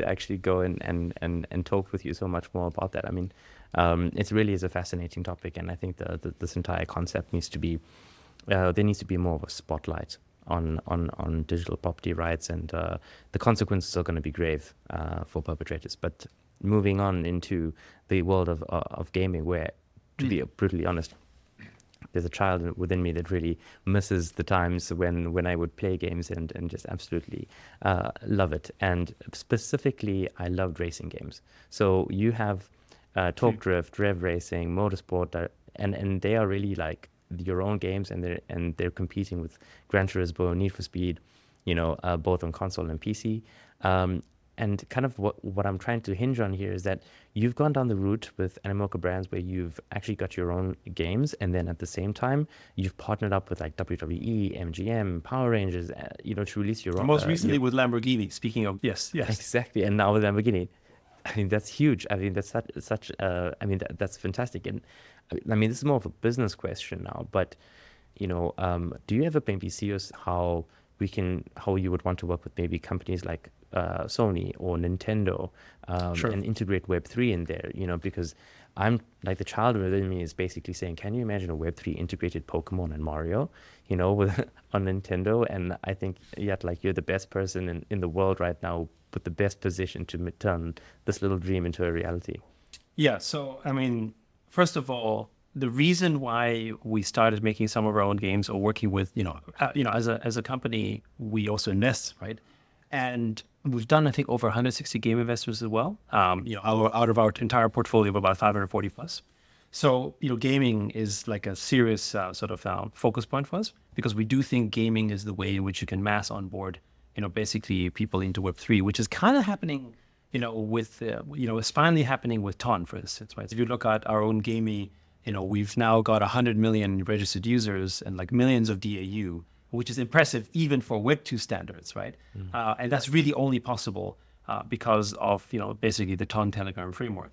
actually go and talk with you so much more about that. I mean, it really is a fascinating topic, and I think this entire concept needs to be, there needs to be more of a spotlight on digital property rights, and the consequences are going to be grave for perpetrators. But moving on into the world of gaming, where, to be brutally honest, there's a child within me that really misses the times when I would play games and just absolutely love it. And specifically, I loved racing games. So you have Talk Drift, Rev Racing, Motorsport, and they are really like your own games, and they're competing with Gran Turismo, Need for Speed, both on console and PC. And kind of what I'm trying to hinge on here is that you've gone down the route with Animoca Brands where you've actually got your own games, and then at the same time, you've partnered up with like WWE, MGM, Power Rangers, to release your own. Most recently with Lamborghini, speaking of, yes. Exactly, and now with Lamborghini. I mean, that's huge. I mean, that's that's fantastic. And I mean, this is more of a business question now, but, do you ever maybe see how you would want to work with maybe companies like Sony or Nintendo and integrate Web3 in there, because I'm like, the child within me is basically saying, can you imagine a Web3 integrated Pokemon and Mario, on Nintendo? And I think, Yat, like, you're the best person in the world right now with the best position to turn this little dream into a reality? Yeah. So, I mean, first of all, the reason why we started making some of our own games or working with, as a company, we also invest, right? And we've done, I think, over 160 game investors as well. Out of our entire portfolio of about 540 plus. So, gaming is like a serious focus point for us, because we do think gaming is the way in which you can mass onboard, basically people into Web3, which is kind of happening, it's finally happening with Ton, for instance, right? If you look at our own gaming, we've now got 100 million registered users and like millions of DAU, which is impressive even for Web2 standards, right? And that's really only possible because of, basically the Ton Telegram framework.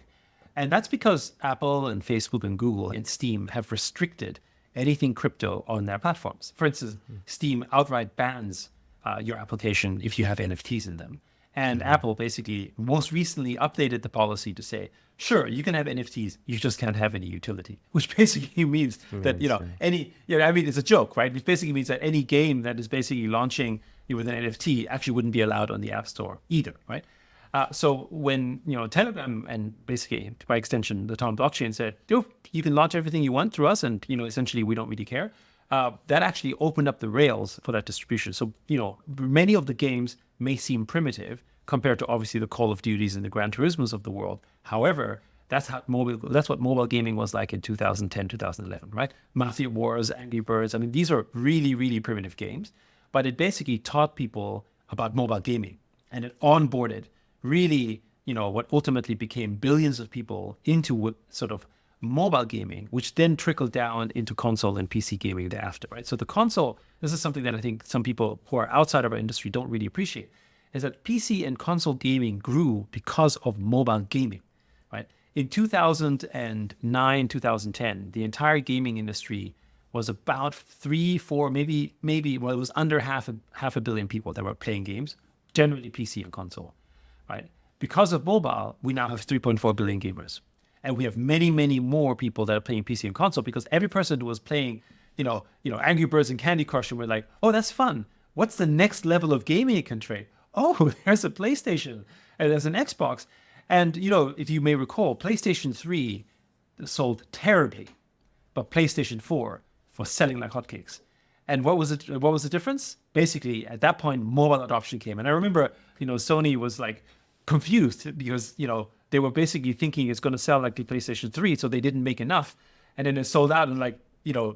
And that's because Apple and Facebook and Google and Steam have restricted anything crypto on their platforms. For instance, Steam outright bans your application if you have NFTs in them. And Apple basically most recently updated the policy to say, sure, you can have NFTs, you just can't have any utility, which basically means that, it's a joke, right? Which basically means that any game that is basically launching with an NFT actually wouldn't be allowed on the App Store either, right? So when, Telegram and basically by extension, the Tom blockchain said, you can launch everything you want through us. And, essentially we don't really care. That actually opened up the rails for that distribution. So, many of the games may seem primitive compared to obviously the Call of Duties and the Gran Turismos of the world. However, that's what mobile gaming was like in 2010, 2011, right? Mafia Wars, Angry Birds. I mean, these are really, really primitive games, but it basically taught people about mobile gaming, and it onboarded really, what ultimately became billions of people into sort of mobile gaming, which then trickled down into console and PC gaming thereafter, right? So the console, this is something that I think some people who are outside of our industry don't really appreciate, is that PC and console gaming grew because of mobile gaming, right? In 2009, 2010, the entire gaming industry was about 3, 4, maybe, well, it was under half a billion people that were playing games, generally PC and console. Right? Because of mobile, we now have 3.4 billion gamers. And we have many, many more people that are playing PC and console, because every person who was playing, Angry Birds and Candy Crush, and we're like, oh, that's fun. What's the next level of gaming you can trade? Oh, there's a PlayStation and there's an Xbox. And, if you may recall, PlayStation 3 sold terribly, but PlayStation 4 was selling like hotcakes. And what was it? What was the difference? Basically, at that point, mobile adoption came. And I remember, Sony was like confused because, they were basically thinking it's going to sell like the PlayStation 3, so they didn't make enough. And then it sold out, and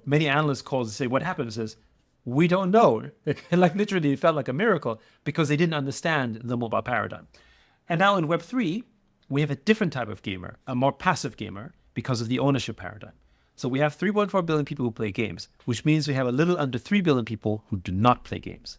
many analysts called and say, what happens is, we don't know. And literally, it felt like a miracle because they didn't understand the mobile paradigm. And now in Web3, we have a different type of gamer, a more passive gamer, because of the ownership paradigm. So we have 3.4 billion people who play games, which means we have a little under 3 billion people who do not play games,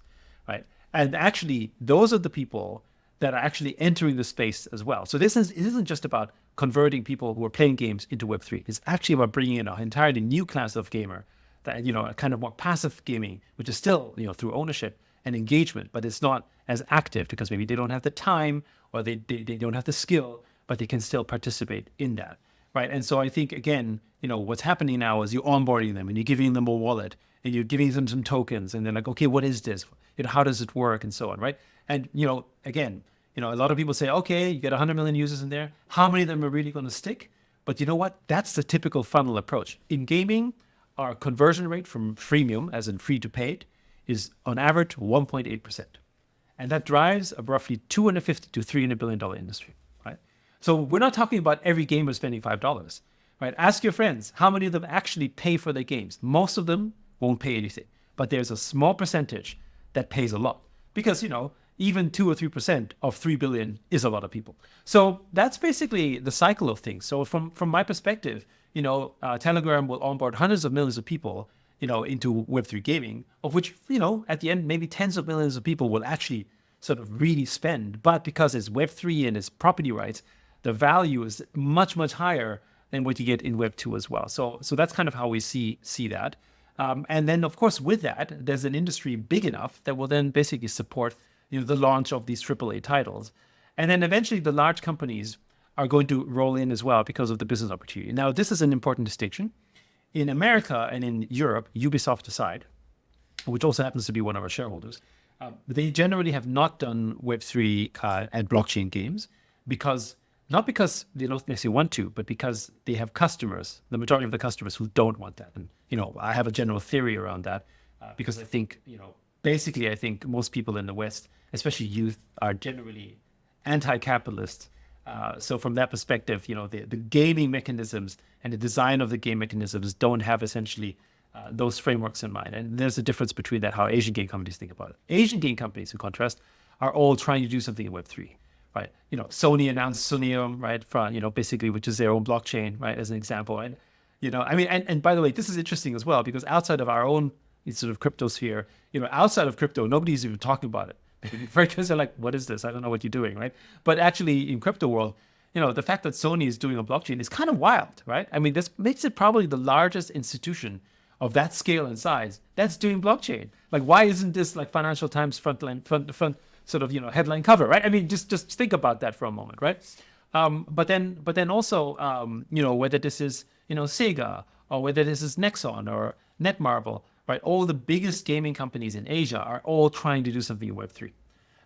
right? And actually, those are the people that are actually entering the space as well. So it isn't just about converting people who are playing games into Web3. It's actually about bringing in an entirely new class of gamer, that, a kind of more passive gaming, which is still, through ownership and engagement, but it's not as active because maybe they don't have the time or they don't have the skill, but they can still participate in that. Right. And so I think, again, what's happening now is you're onboarding them and you're giving them a wallet and you're giving them some tokens, and they're like, okay, what is this? How does it work? And so on. Right. And, again, a lot of people say, okay, you get 100 million users in there. How many of them are really going to stick? But you know what? That's the typical funnel approach. In gaming, our conversion rate from freemium, as in free to paid, is on average 1.8%. And that drives a roughly $250 to $300 billion industry. So we're not talking about every gamer spending $5, right? Ask your friends, how many of them actually pay for their games? Most of them won't pay anything, but there's a small percentage that pays a lot because, even 2 or 3% of 3 billion is a lot of people. So that's basically the cycle of things. So from my perspective, Telegram will onboard hundreds of millions of people, into Web3 gaming, of which, at the end, maybe tens of millions of people will actually sort of really spend. But because it's Web3 and it's property rights, the value is much, much higher than what you get in Web 2 as well. So that's kind of how we see that. And then, of course, with that, there's an industry big enough that will then basically support the launch of these AAA titles. And then eventually the large companies are going to roll in as well because of the business opportunity. Now, this is an important distinction. In America and in Europe, Ubisoft aside, which also happens to be one of our shareholders, they generally have not done Web3 and blockchain games not because they don't necessarily want to, but because they have customers, the majority of the customers who don't want that. And, I have a general theory around that because I think, basically, I think most people in the West, especially youth, are generally anti-capitalist. So from that perspective, the gaming mechanisms and the design of the game mechanisms don't have essentially those frameworks in mind. And there's a difference between that, how Asian game companies think about it. Asian game companies, in contrast, are all trying to do something in Web3, right? Sony announced Sonium, right, basically, which is their own blockchain, right, as an example. And, and by the way, this is interesting as well, because outside of our own sort of crypto sphere, outside of crypto, nobody's even talking about it. Because they're like, what is this? I don't know what you're doing, right? But actually, in crypto world, the fact that Sony is doing a blockchain is kind of wild, right? I mean, this makes it probably the largest institution of that scale and size that's doing blockchain. Like, why isn't this like Financial Times front sort of headline cover, right? I mean, just think about that for a moment, right? But then also whether this is Sega or whether this is Nexon or Netmarble, right? All the biggest gaming companies in Asia are all trying to do something in Web3,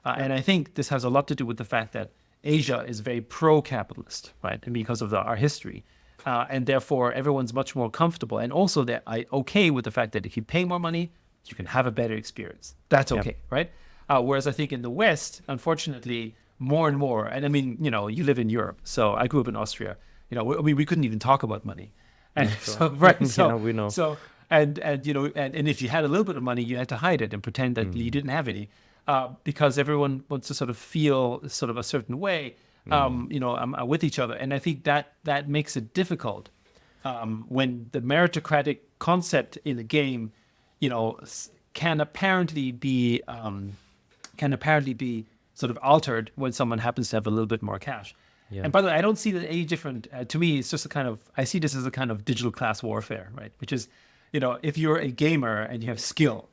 and I think this has a lot to do with the fact that Asia is very pro-capitalist, right? And because of our history. And therefore, everyone's much more comfortable. And also, they're okay with the fact that if you pay more money, you can have a better experience. That's okay, right? Whereas I think in the West, unfortunately, more and more, and I mean, you live in Europe. So I grew up in Austria. We couldn't even talk about money. And so, right. So, we know. So, and if you had a little bit of money, you had to hide it and pretend that you didn't have any, because everyone wants to sort of feel sort of a certain way. With each other. And I think that makes it difficult when the meritocratic concept in a game, can apparently be sort of altered when someone happens to have a little bit more cash. Yeah. And by the way, I don't see that any different. To me, it's just I see this as a kind of digital class warfare, right? Which is, if you're a gamer and you have skill,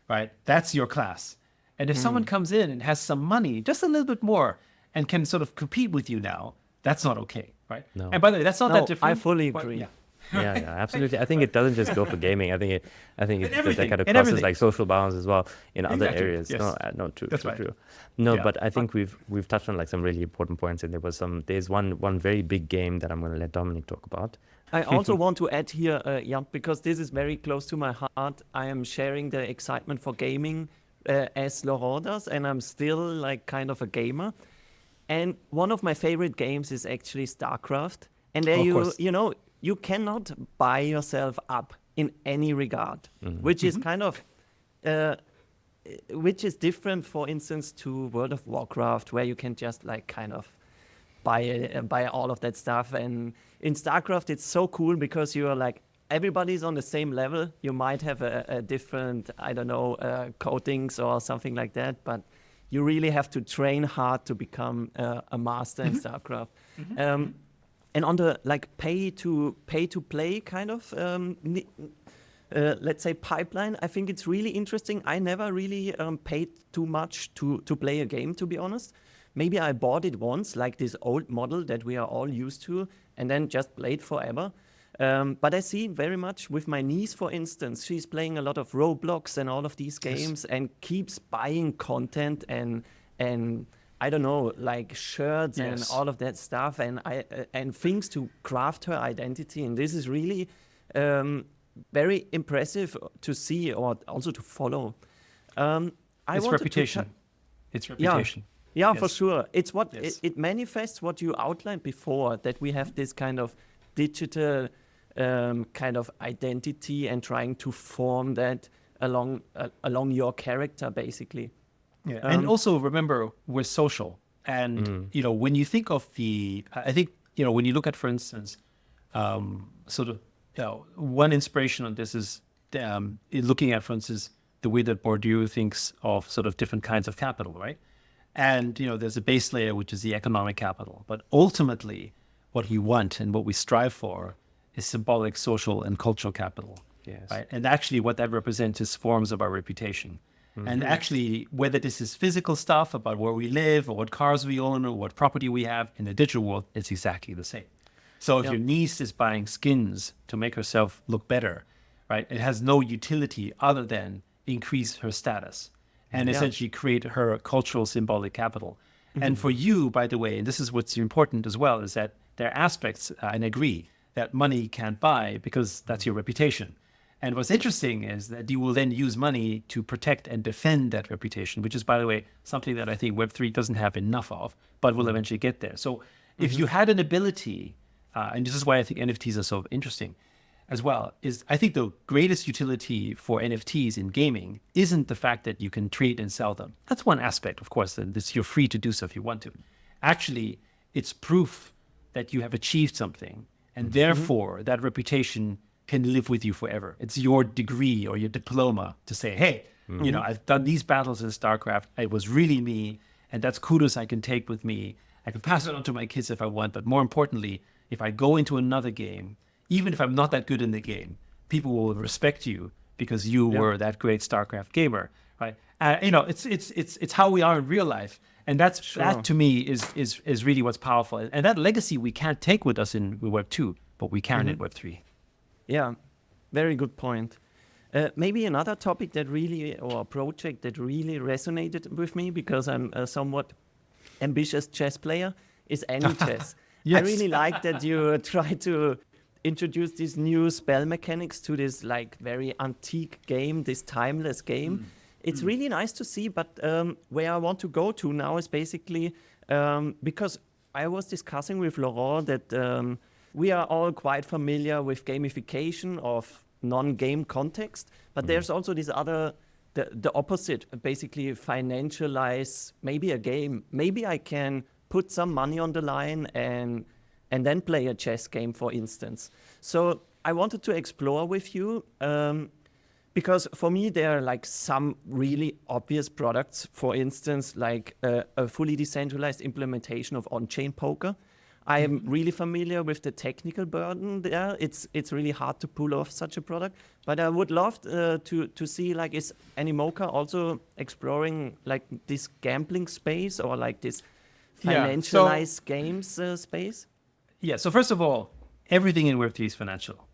right, that's your class. And if someone comes in and has some money, just a little bit more, and can sort of compete with you now, that's not okay, right? No. And by the way, that's not that different. I fully agree. Yeah, absolutely. I think it doesn't just go for gaming. I think that kind of crosses everything. Like social balance as well in other Exactly. areas. Yes. No, true. That's right. True. No, Yeah. but I think we've touched on like some really important points, and there's one very big game that I'm going to let Dominic talk about. I also want to add here, Jan, because this is very close to my heart. I am sharing the excitement for gaming as Laurent does, and I'm still like kind of a gamer. And one of my favorite games is actually StarCraft. And there you cannot buy yourself up in any regard, which is kind of, which is different, for instance, to World of Warcraft, where you can just like kind of buy all of that stuff. And in StarCraft, it's so cool because you are like, everybody's on the same level. You might have a different, coatings or something like that, but you really have to train hard to become a master in StarCraft. And on the like pay to play kind of let's say pipeline, I think it's really interesting. I never really paid too much to play a game, to be honest. Maybe I bought it once, like this old model that we are all used to, and then just played forever. But I see very much with my niece, for instance, she's playing a lot of Roblox and all of these games and keeps buying content and I don't know, like shirts and all of that stuff and things to craft her identity. And this is really very impressive to see or also to follow. It's reputation. It's reputation. Yeah, for sure. It's what it manifests what you outlined before, that we have this kind of digital kind of identity and trying to form that along your character, basically. Yeah, and also remember, we're social, and when you think of I think when you look at, for instance, sort of one inspiration on this is looking at, for instance, the way that Bourdieu thinks of sort of different kinds of capital, right? And there's a base layer which is the economic capital, but ultimately, what we want and what we strive for is symbolic, social, and cultural capital. Yes. Right? And actually, what that represents is forms of our reputation. And actually, whether this is physical stuff about where we live or what cars we own or what property we have, in the digital world, it's exactly the same. So if your niece is buying skins to make herself look better, right, it has no utility other than increase her status and essentially create her cultural symbolic capital. And for you, by the way, and this is what's important as well, is that there are aspects, and I agree, that money can't buy because that's your reputation. And what's interesting is that you will then use money to protect and defend that reputation, which is, by the way, something that I think Web3 doesn't have enough of, but will eventually get there. So if you had an ability, and this is why I think NFTs are so interesting as well, is I think the greatest utility for NFTs in gaming isn't the fact that you can trade and sell them. That's one aspect, of course, and you're free to do so if you want to. Actually, it's proof that you have achieved something, and therefore that reputation can live with you forever. It's your degree or your diploma to say, hey, you know, I've done these battles in StarCraft. It was really me, and that's kudos I can take with me. I can pass it on to my kids if I want, but more importantly, if I go into another game, even if I'm not that good in the game, people will respect you because you were that great StarCraft gamer, right? You know, it's how we are in real life, and that to me is really what's powerful. And that legacy we can't take with us in Web 2, but we can in Web 3. Yeah, very good point. Maybe another topic that really, or a project that really resonated with me, because I'm a somewhat ambitious chess player, is AnyChess. Yes. I really like that you try to introduce these new spell mechanics to this like very antique game, this timeless game. It's really nice to see, but where I want to go to now is basically because I was discussing with Laurent that we are all quite familiar with gamification of non-game context, but there's also this other, the opposite, basically financialize maybe a game. Maybe I can put some money on the line and then play a chess game, for instance. So I wanted to explore with you, because for me, there are like some really obvious products, for instance, like a fully decentralized implementation of on-chain poker. I am really familiar with the technical burden there. It's really hard to pull off such a product, but I would love to see, like, is Animoca also exploring like this gambling space or like this financialized games space? Yeah, so first of all, everything in Web3 is financial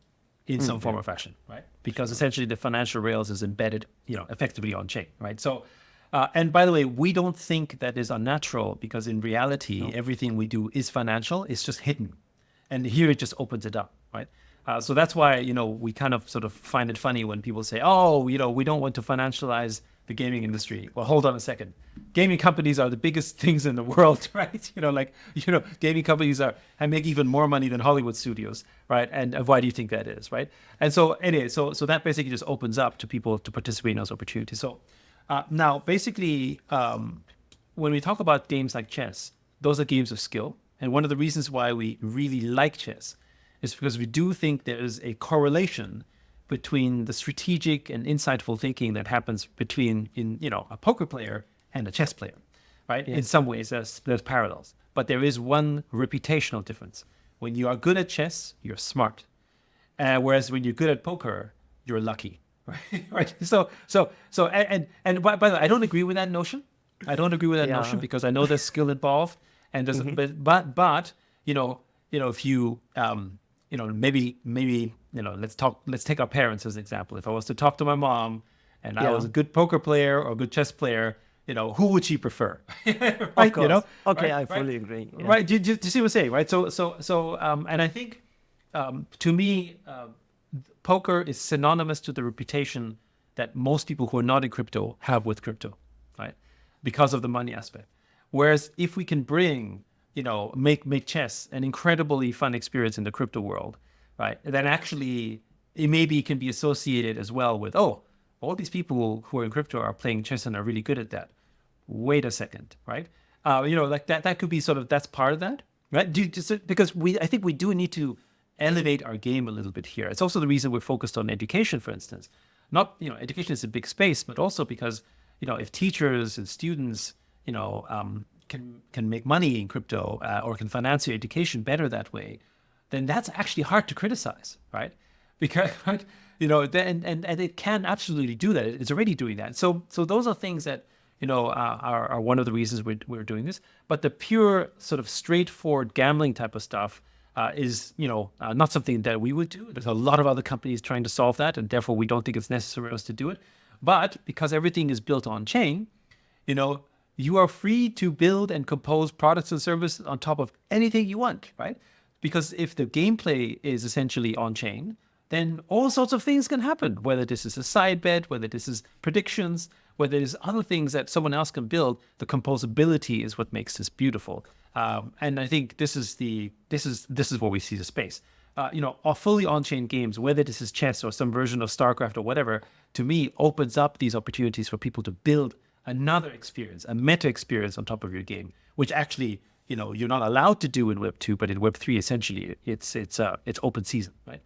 in some form or fashion, right? Because essentially the financial rails is embedded, you know, effectively on chain, right? So, and by the way, we don't think that is unnatural because in reality, everything we do is financial. It's just hidden. And here it just opens it up, right? So that's why, you know, we kind of sort of find it funny when people say, oh, you know, we don't want to financialize the gaming industry. Well, hold on a second. Gaming companies are the biggest things in the world, right? You know, like, you know, gaming companies and make even more money than Hollywood studios, right? And why do you think that is, right? And so anyway, so that basically just opens up to people to participate in those opportunities. So now, basically, when we talk about games like chess, those are games of skill. And one of the reasons why we really like chess is because we do think there is a correlation between the strategic and insightful thinking that happens between, you know, a poker player and a chess player, right? In some ways, there's parallels. But there is one reputational difference. When you are good at chess, you're smart. Whereas when you're good at poker, you're lucky, right? Right? So, and by the way, I don't agree with that notion. I don't agree with that notion because I know there's skill involved, and there's, but you know, if you, you know, maybe, you know, let's take our parents as an example. If I was to talk to my mom and I was a good poker player or a good chess player, you know, who would she prefer? Right? Of course. You know? Okay, right? I fully agree. Yeah. Right. Do you see what I'm saying? Right. So, and I think, to me, poker is synonymous to the reputation that most people who are not in crypto have with crypto, right? Because of the money aspect. Whereas if we can bring, you know, make chess an incredibly fun experience in the crypto world, right? Then actually it maybe can be associated as well with, oh, all these people who are in crypto are playing chess and are really good at that. Wait a second, right? You know, like that could be sort of, that's part of that, right? Because I think we do need to elevate our game a little bit here. It's also the reason we're focused on education, for instance. Not, you know, education is a big space, but also because, you know, if teachers and students, you know, can make money in crypto or can finance your education better that way, then that's actually hard to criticize, right? Because, right, you know, and it can absolutely do that. It's already doing that. So those are things that, you know, are one of the reasons we're doing this. But the pure sort of straightforward gambling type of stuff is, you know, not something that we would do. There's a lot of other companies trying to solve that, and therefore we don't think it's necessary for us to do it. But because everything is built on chain, you are free to build and compose products and services on top of anything you want, right? Because if the gameplay is essentially on chain, then all sorts of things can happen, whether this is a side bet, whether this is predictions, whether there's other things that someone else can build. The composability is what makes this beautiful. And I think this is where we see the space. Our fully on-chain games, whether this is chess or some version of StarCraft or whatever, to me opens up these opportunities for people to build another experience, a meta experience on top of your game, which actually, you're not allowed to do in Web 2, but in Web 3, essentially, it's open season, right?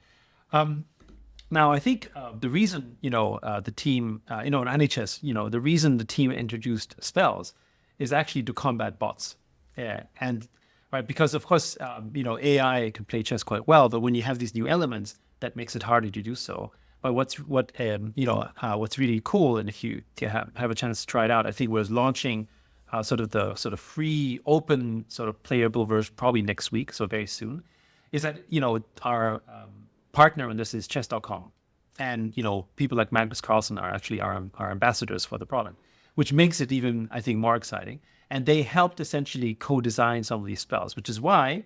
Now, I think the reason, the team, in NHS, the reason the team introduced spells is actually to combat bots. Yeah, and right, because of course, AI can play chess quite well, but when you have these new elements, that makes it harder to do so. But what's really cool, and if you have a chance to try it out, I think we're launching sort of free, open, sort of playable version probably next week, so very soon, is that our partner on this is chess.com, and people like Magnus Carlsen are actually our ambassadors for the product, which makes it even, I think, more exciting. And they helped essentially co-design some of these spells, which is why,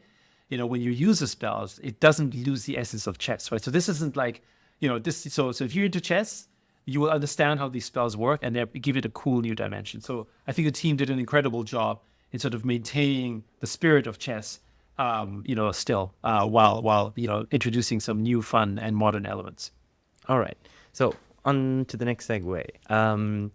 when you use the spells, it doesn't lose the essence of chess, right? So this isn't like, so if you're into chess, you will understand how these spells work, and they give it a cool new dimension. So I think the team did an incredible job in sort of maintaining the spirit of chess, still while introducing some new fun and modern elements. All right. So on to the next segue.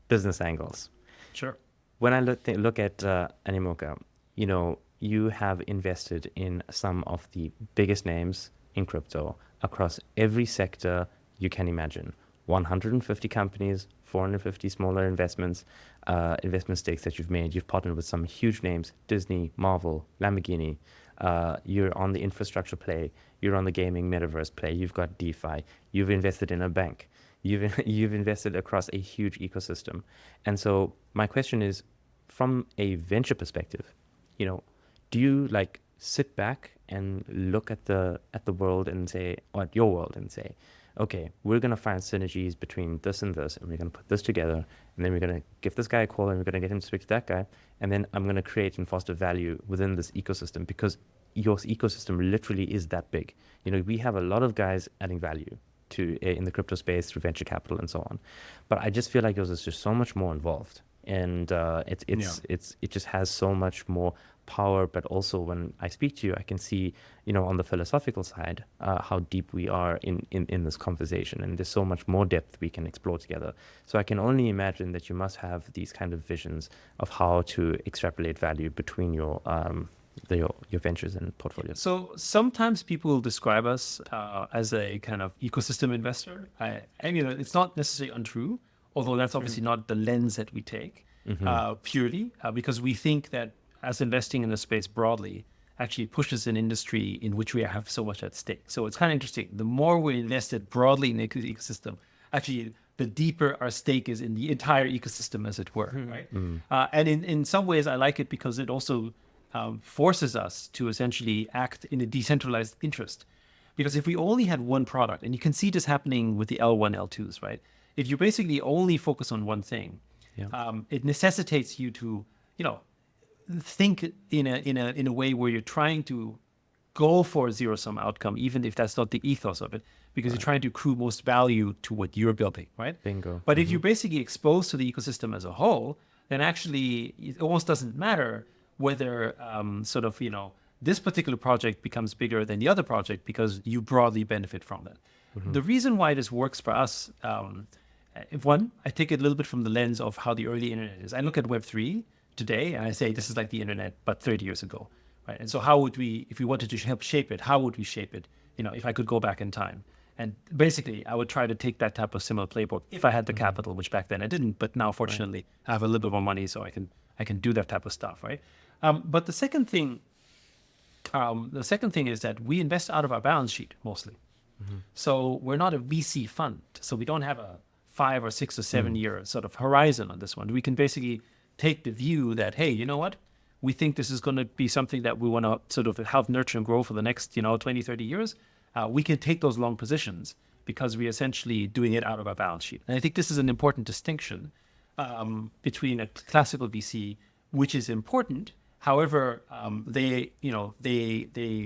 Business angles. Sure. When I look at Animoca, you have invested in some of the biggest names in crypto across every sector you can imagine. 150 companies, 450 smaller investment stakes that you've made. You've partnered with some huge names: Disney, Marvel, Lamborghini. You're on the infrastructure play. You're on the gaming metaverse play. You've got DeFi. You've invested in a bank. You've invested across a huge ecosystem. And so my question is, from a venture perspective, do you sit back and look at the world and say, or at your world and say, okay, we're going to find synergies between this and this, and we're going to put this together, and then we're going to give this guy a call, and we're going to get him to speak to that guy, and then I'm going to create and foster value within this ecosystem, because your ecosystem literally is that big. We have a lot of guys adding value to in the crypto space through venture capital and so on, but I just feel like yours is just so much more involved, and it just has so much more power. But also, when I speak to you, I can see, on the philosophical side, how deep we are in this conversation, and there's so much more depth we can explore together. So I can only imagine that you must have these kind of visions of how to extrapolate value between your ventures and portfolios. So sometimes people describe us as a kind of ecosystem investor. It's not necessarily untrue, although that's obviously not the lens that we take purely, because we think that as investing in the space broadly actually pushes an industry in which we have so much at stake. So it's kind of interesting. The more we invested broadly in the ecosystem, actually the deeper our stake is in the entire ecosystem, as it were, right? And in some ways, I like it because it also forces us to essentially act in a decentralized interest. Because if we only had one product, and you can see this happening with the L1, L2s, right? If you basically only focus on one thing, it necessitates you to, think in a way where you're trying to go for a zero-sum outcome, even if that's not the ethos of it, because you're trying to accrue most value to what you're building, right? Bingo. But if you're basically exposed to the ecosystem as a whole, then actually it almost doesn't matter whether this particular project becomes bigger than the other project, because you broadly benefit from that. The reason why this works for us, one, I take it a little bit from the lens of how the early internet is. I look at Web3 today and I say this is like the internet, but 30 years ago, right? And so how would we, if we wanted to help shape it, how would we shape it? If I could go back in time. And basically, I would try to take that type of similar playbook if I had the capital, which back then I didn't, but now fortunately I have a little bit more money, so I can do that type of stuff, right? But the second thing is that we invest out of our balance sheet mostly. So we're not a VC fund. So we don't have a 5 or 6 or 7 year sort of horizon on this one. We can basically take the view that, hey, you know what? We think this is going to be something that we want to sort of help nurture and grow for the next, 20, 30 years. We can take those long positions because we're essentially doing it out of our balance sheet. And I think this is an important distinction between a classical VC, which is important. However, they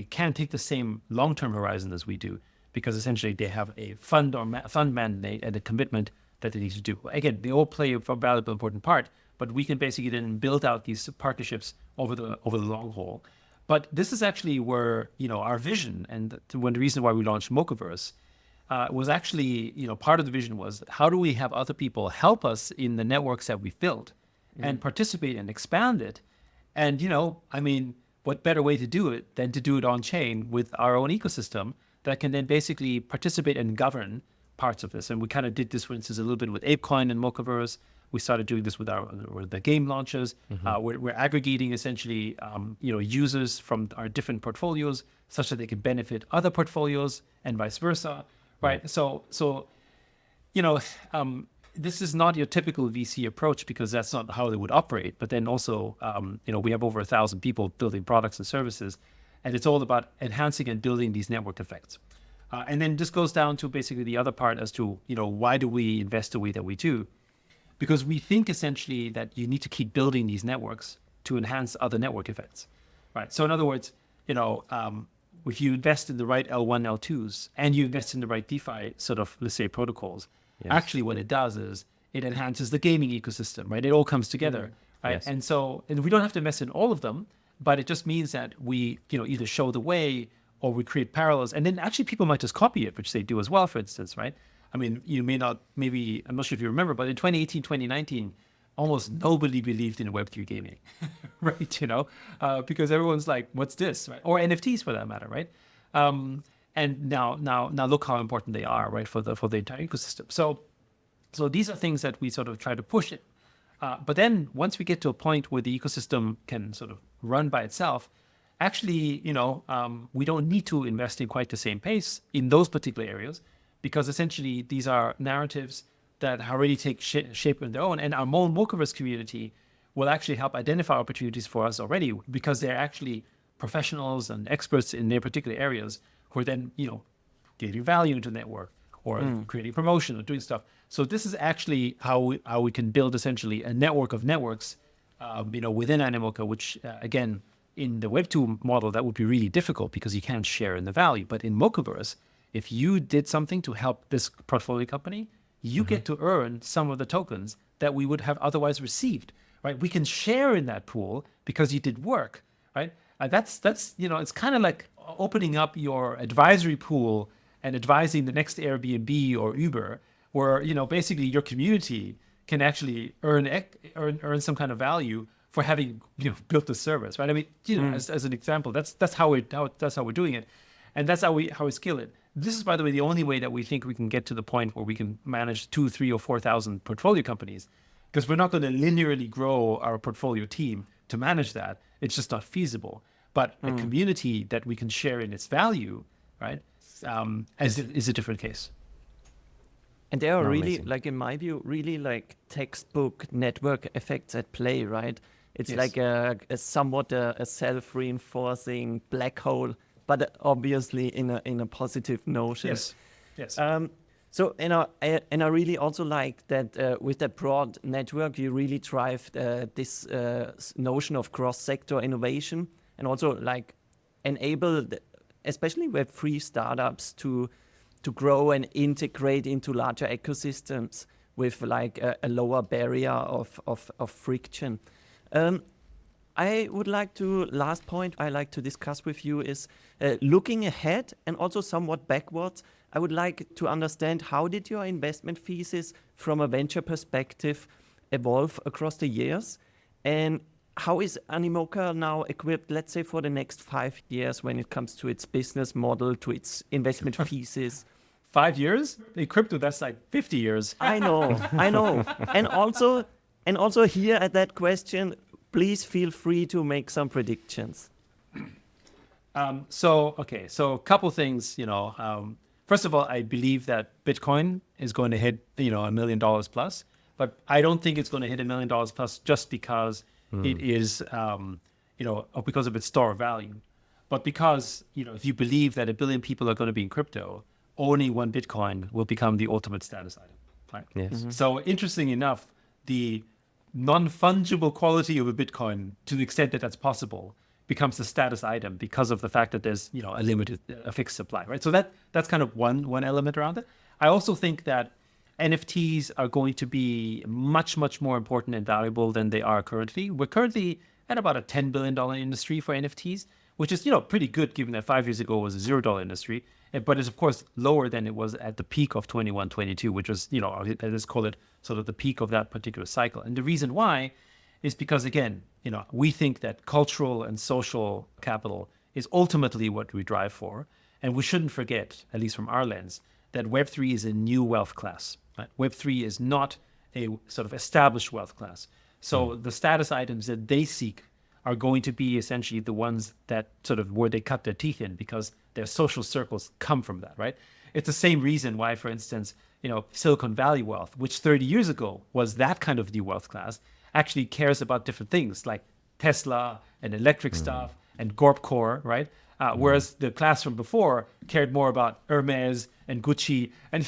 can't take the same long-term horizon as we do, because essentially they have a fund or fund mandate and a commitment that they need to do. Again, they all play a valuable, important part, but we can basically then build out these partnerships over the long haul. But this is actually where, our vision, and one the reason why we launched Mochaverse was actually, part of the vision was, how do we have other people help us in the networks that we've built and participate and expand it? And, what better way to do it than to do it on chain with our own ecosystem that can then basically participate and govern parts of this. And we kind of did this, for instance, a little bit with ApeCoin and Mochaverse. We started doing this with the game launches. We're aggregating essentially, users from our different portfolios such that they can benefit other portfolios and vice versa, right? So this is not your typical VC approach, because that's not how they would operate. But then also, we have over 1,000 people building products and services, and it's all about enhancing and building these network effects. And then this goes down to basically the other part as to, why do we invest the way that we do? Because we think essentially that you need to keep building these networks to enhance other network effects, right? So in other words, if you invest in the right L1, L2s, and you invest in the right DeFi sort of, let's say, protocols, actually what it does is it enhances the gaming ecosystem, right? It all comes together, right? Yes. And we don't have to invest in all of them, but it just means that we, either show the way or we create parallels. And then actually people might just copy it, which they do as well, for instance, right? I mean, you may not, maybe, I'm not sure if you remember, but in 2018, 2019, almost nobody believed in Web3 gaming, right? Because everyone's like, what's this, right? Or NFTs for that matter, right? And now look how important they are, right, for the entire ecosystem. So these are things that we sort of try to push it. But then once we get to a point where the ecosystem can sort of run by itself, actually, we don't need to invest in quite the same pace in those particular areas, because essentially these are narratives that already take shape on their own. And our Mochaverse community will actually help identify opportunities for us already, because they're actually professionals and experts in their particular areas who are then, getting value into the network or creating promotion or doing stuff. So this is actually how we can build essentially a network of networks, within Animoca, which again, in the Web2 model, that would be really difficult because you can't share in the value. But in Mochaverse, if you did something to help this portfolio company, you get to earn some of the tokens that we would have otherwise received, right? We can share in that pool because you did work, right? That's it's kind of like opening up your advisory pool and advising the next Airbnb or Uber, where basically your community can actually earn some kind of value for having built the service, right? I mean, as an example, that's how we're doing it, and that's how we scale it. This is, by the way, the only way that we think we can get to the point where we can manage 2,000, 3,000, or 4,000 portfolio companies, because we're not going to linearly grow our portfolio team to manage that. It's just not feasible. But a community that we can share in its value, right, is a different case. And there are really, Amazing. like in my view, really like textbook network effects at play, right? It's Yes. like a somewhat a self-reinforcing black hole, but obviously in a positive notion. Yes. So I really also like that with that broad network, you really drive this notion of cross-sector innovation, and also like enable especially Web3 startups to grow and integrate into larger ecosystems with like a lower barrier of friction. Last point I like to discuss with you is looking ahead and also somewhat backwards. I would like to understand, how did your investment thesis from a venture perspective evolve across the years? And how is Animoca now equipped, let's say, for the next 5 years when it comes to its business model, to its investment thesis? 5 years? In crypto, that's like 50 years. I know. And also here at that question, please feel free to make some predictions. So a couple things, first of all, I believe that Bitcoin is going to hit, $1 million plus, but I don't think it's going to hit $1 million plus just because it is, because of its store of value. But because, if you believe that 1 billion people are going to be in crypto, owning one Bitcoin will become the ultimate status item. Right? Yes. So interesting enough, the non-fungible quality of a Bitcoin, to the extent that that's possible, becomes the status item because of the fact that there's a fixed supply, right? So that's kind of one element around it. I also think that NFTs are going to be much more important and valuable than they are currently. We're currently at about a $10 billion industry for NFTs, which is pretty good given that 5 years ago it was a $0 industry, but it's of course lower than it was at the peak of 21, 22, which was let's call it sort of the peak of that particular cycle. And the reason why is because, again, we think that cultural and social capital is ultimately what we drive for. And we shouldn't forget, at least from our lens, that Web3 is a new wealth class. Right? Web3 is not a sort of established wealth class. So the status items that they seek are going to be essentially the ones that sort of where they cut their teeth in, because their social circles come from that, right? It's the same reason why, for instance, Silicon Valley wealth, which 30 years ago was that kind of new wealth class, actually cares about different things like Tesla and electric stuff and Gorpcore, right? Whereas the class from before cared more about Hermes and Gucci and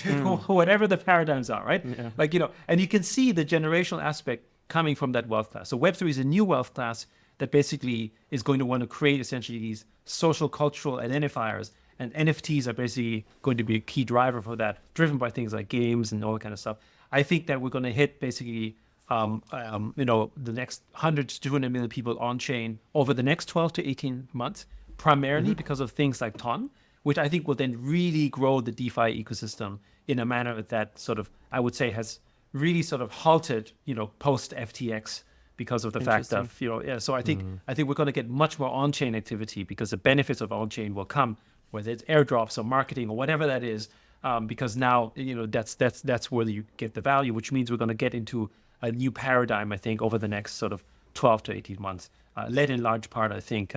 whatever the paradigms are, right? Yeah. And you can see the generational aspect coming from that wealth class. So Web3 is a new wealth class that basically is going to want to create essentially these social, cultural identifiers. And NFTs are basically going to be a key driver for that, driven by things like games and all that kind of stuff. I think that we're going to hit basically the next 100 to 200 million people on chain over the next 12 to 18 months, primarily because of things like TON, which I think will then really grow the DeFi ecosystem in a manner that sort of, I would say, has really sort of halted, post FTX because of the fact of, so I think we're going to get much more on-chain activity because the benefits of on-chain will come, whether it's airdrops or marketing or whatever that is, because now, that's where you get the value, which means we're going to get into a new paradigm, I think, over the next sort of 12 to 18 months, led in large part, I think,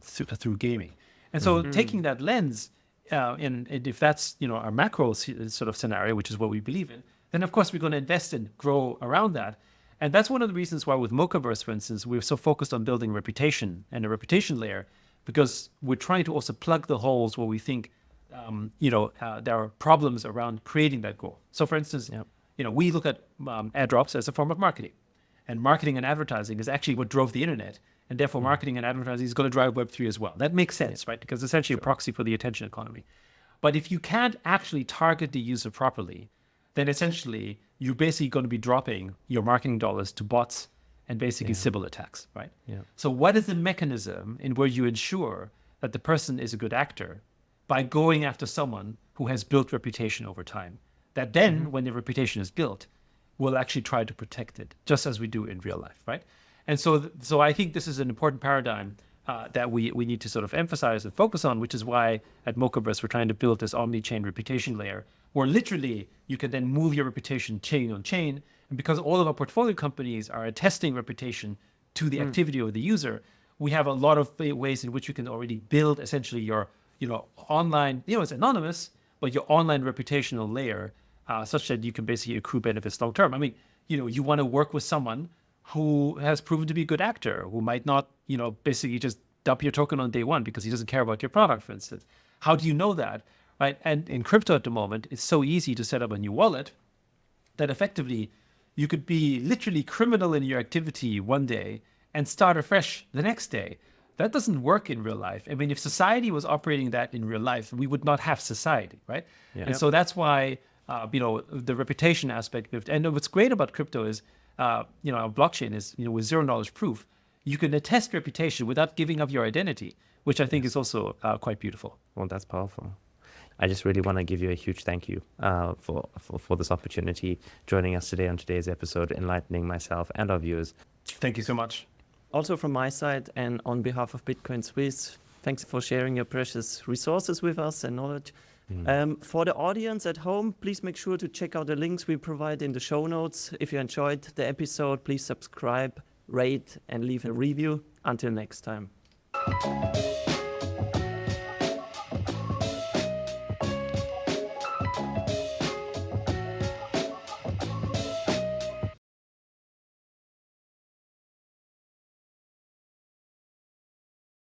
through gaming. And so taking that lens, and if that's, our macro sort of scenario, which is what we believe in, then of course we're going to invest and grow around that. And that's one of the reasons why with Mochaverse, for instance, we're so focused on building reputation and a reputation layer, because we're trying to also plug the holes where we think, there are problems around creating that goal. So for instance, we look at airdrops as a form of marketing, and marketing and advertising is actually what drove the internet. And therefore, marketing and advertising is going to drive Web3 as well. That makes sense, right? Because it's essentially a proxy for the attention economy. But if you can't actually target the user properly, then essentially you're basically going to be dropping your marketing dollars to bots and basically Sybil attacks, right? Yeah. So what is the mechanism in where you ensure that the person is a good actor by going after someone who has built reputation over time, that then when the reputation is built, will actually try to protect it, just as we do in real life, right? And so I think this is an important paradigm that we need to sort of emphasize and focus on, which is why at Mochaverse we're trying to build this omni-chain reputation layer, where literally you can then move your reputation chain on chain. And because all of our portfolio companies are attesting reputation to the activity of the user, we have a lot of ways in which you can already build essentially your, online, it's anonymous, but your online reputational layer, such that you can basically accrue benefits long term. I mean, you want to work with someone who has proven to be a good actor, who might not, basically just dump your token on day one because he doesn't care about your product, for instance. How do you know that, right? And in crypto at the moment, it's so easy to set up a new wallet that effectively you could be literally criminal in your activity one day and start afresh the next day. That doesn't work in real life. I mean, if society was operating that in real life, we would not have society, right? Yeah. And so that's why, the reputation aspect of it. And what's great about crypto is, blockchain is, with zero knowledge proof, you can attest reputation without giving up your identity, which I think is also quite beautiful. Well, that's powerful. I just really want to give you a huge thank you for this opportunity, joining us today on today's episode, enlightening myself and our viewers. Thank you so much. Also from my side and on behalf of Bitcoin Swiss, thanks for sharing your precious resources with us and knowledge. For the audience at home, please make sure to check out the links we provide in the show notes. If you enjoyed the episode, please subscribe, rate, and leave a review. Until next time.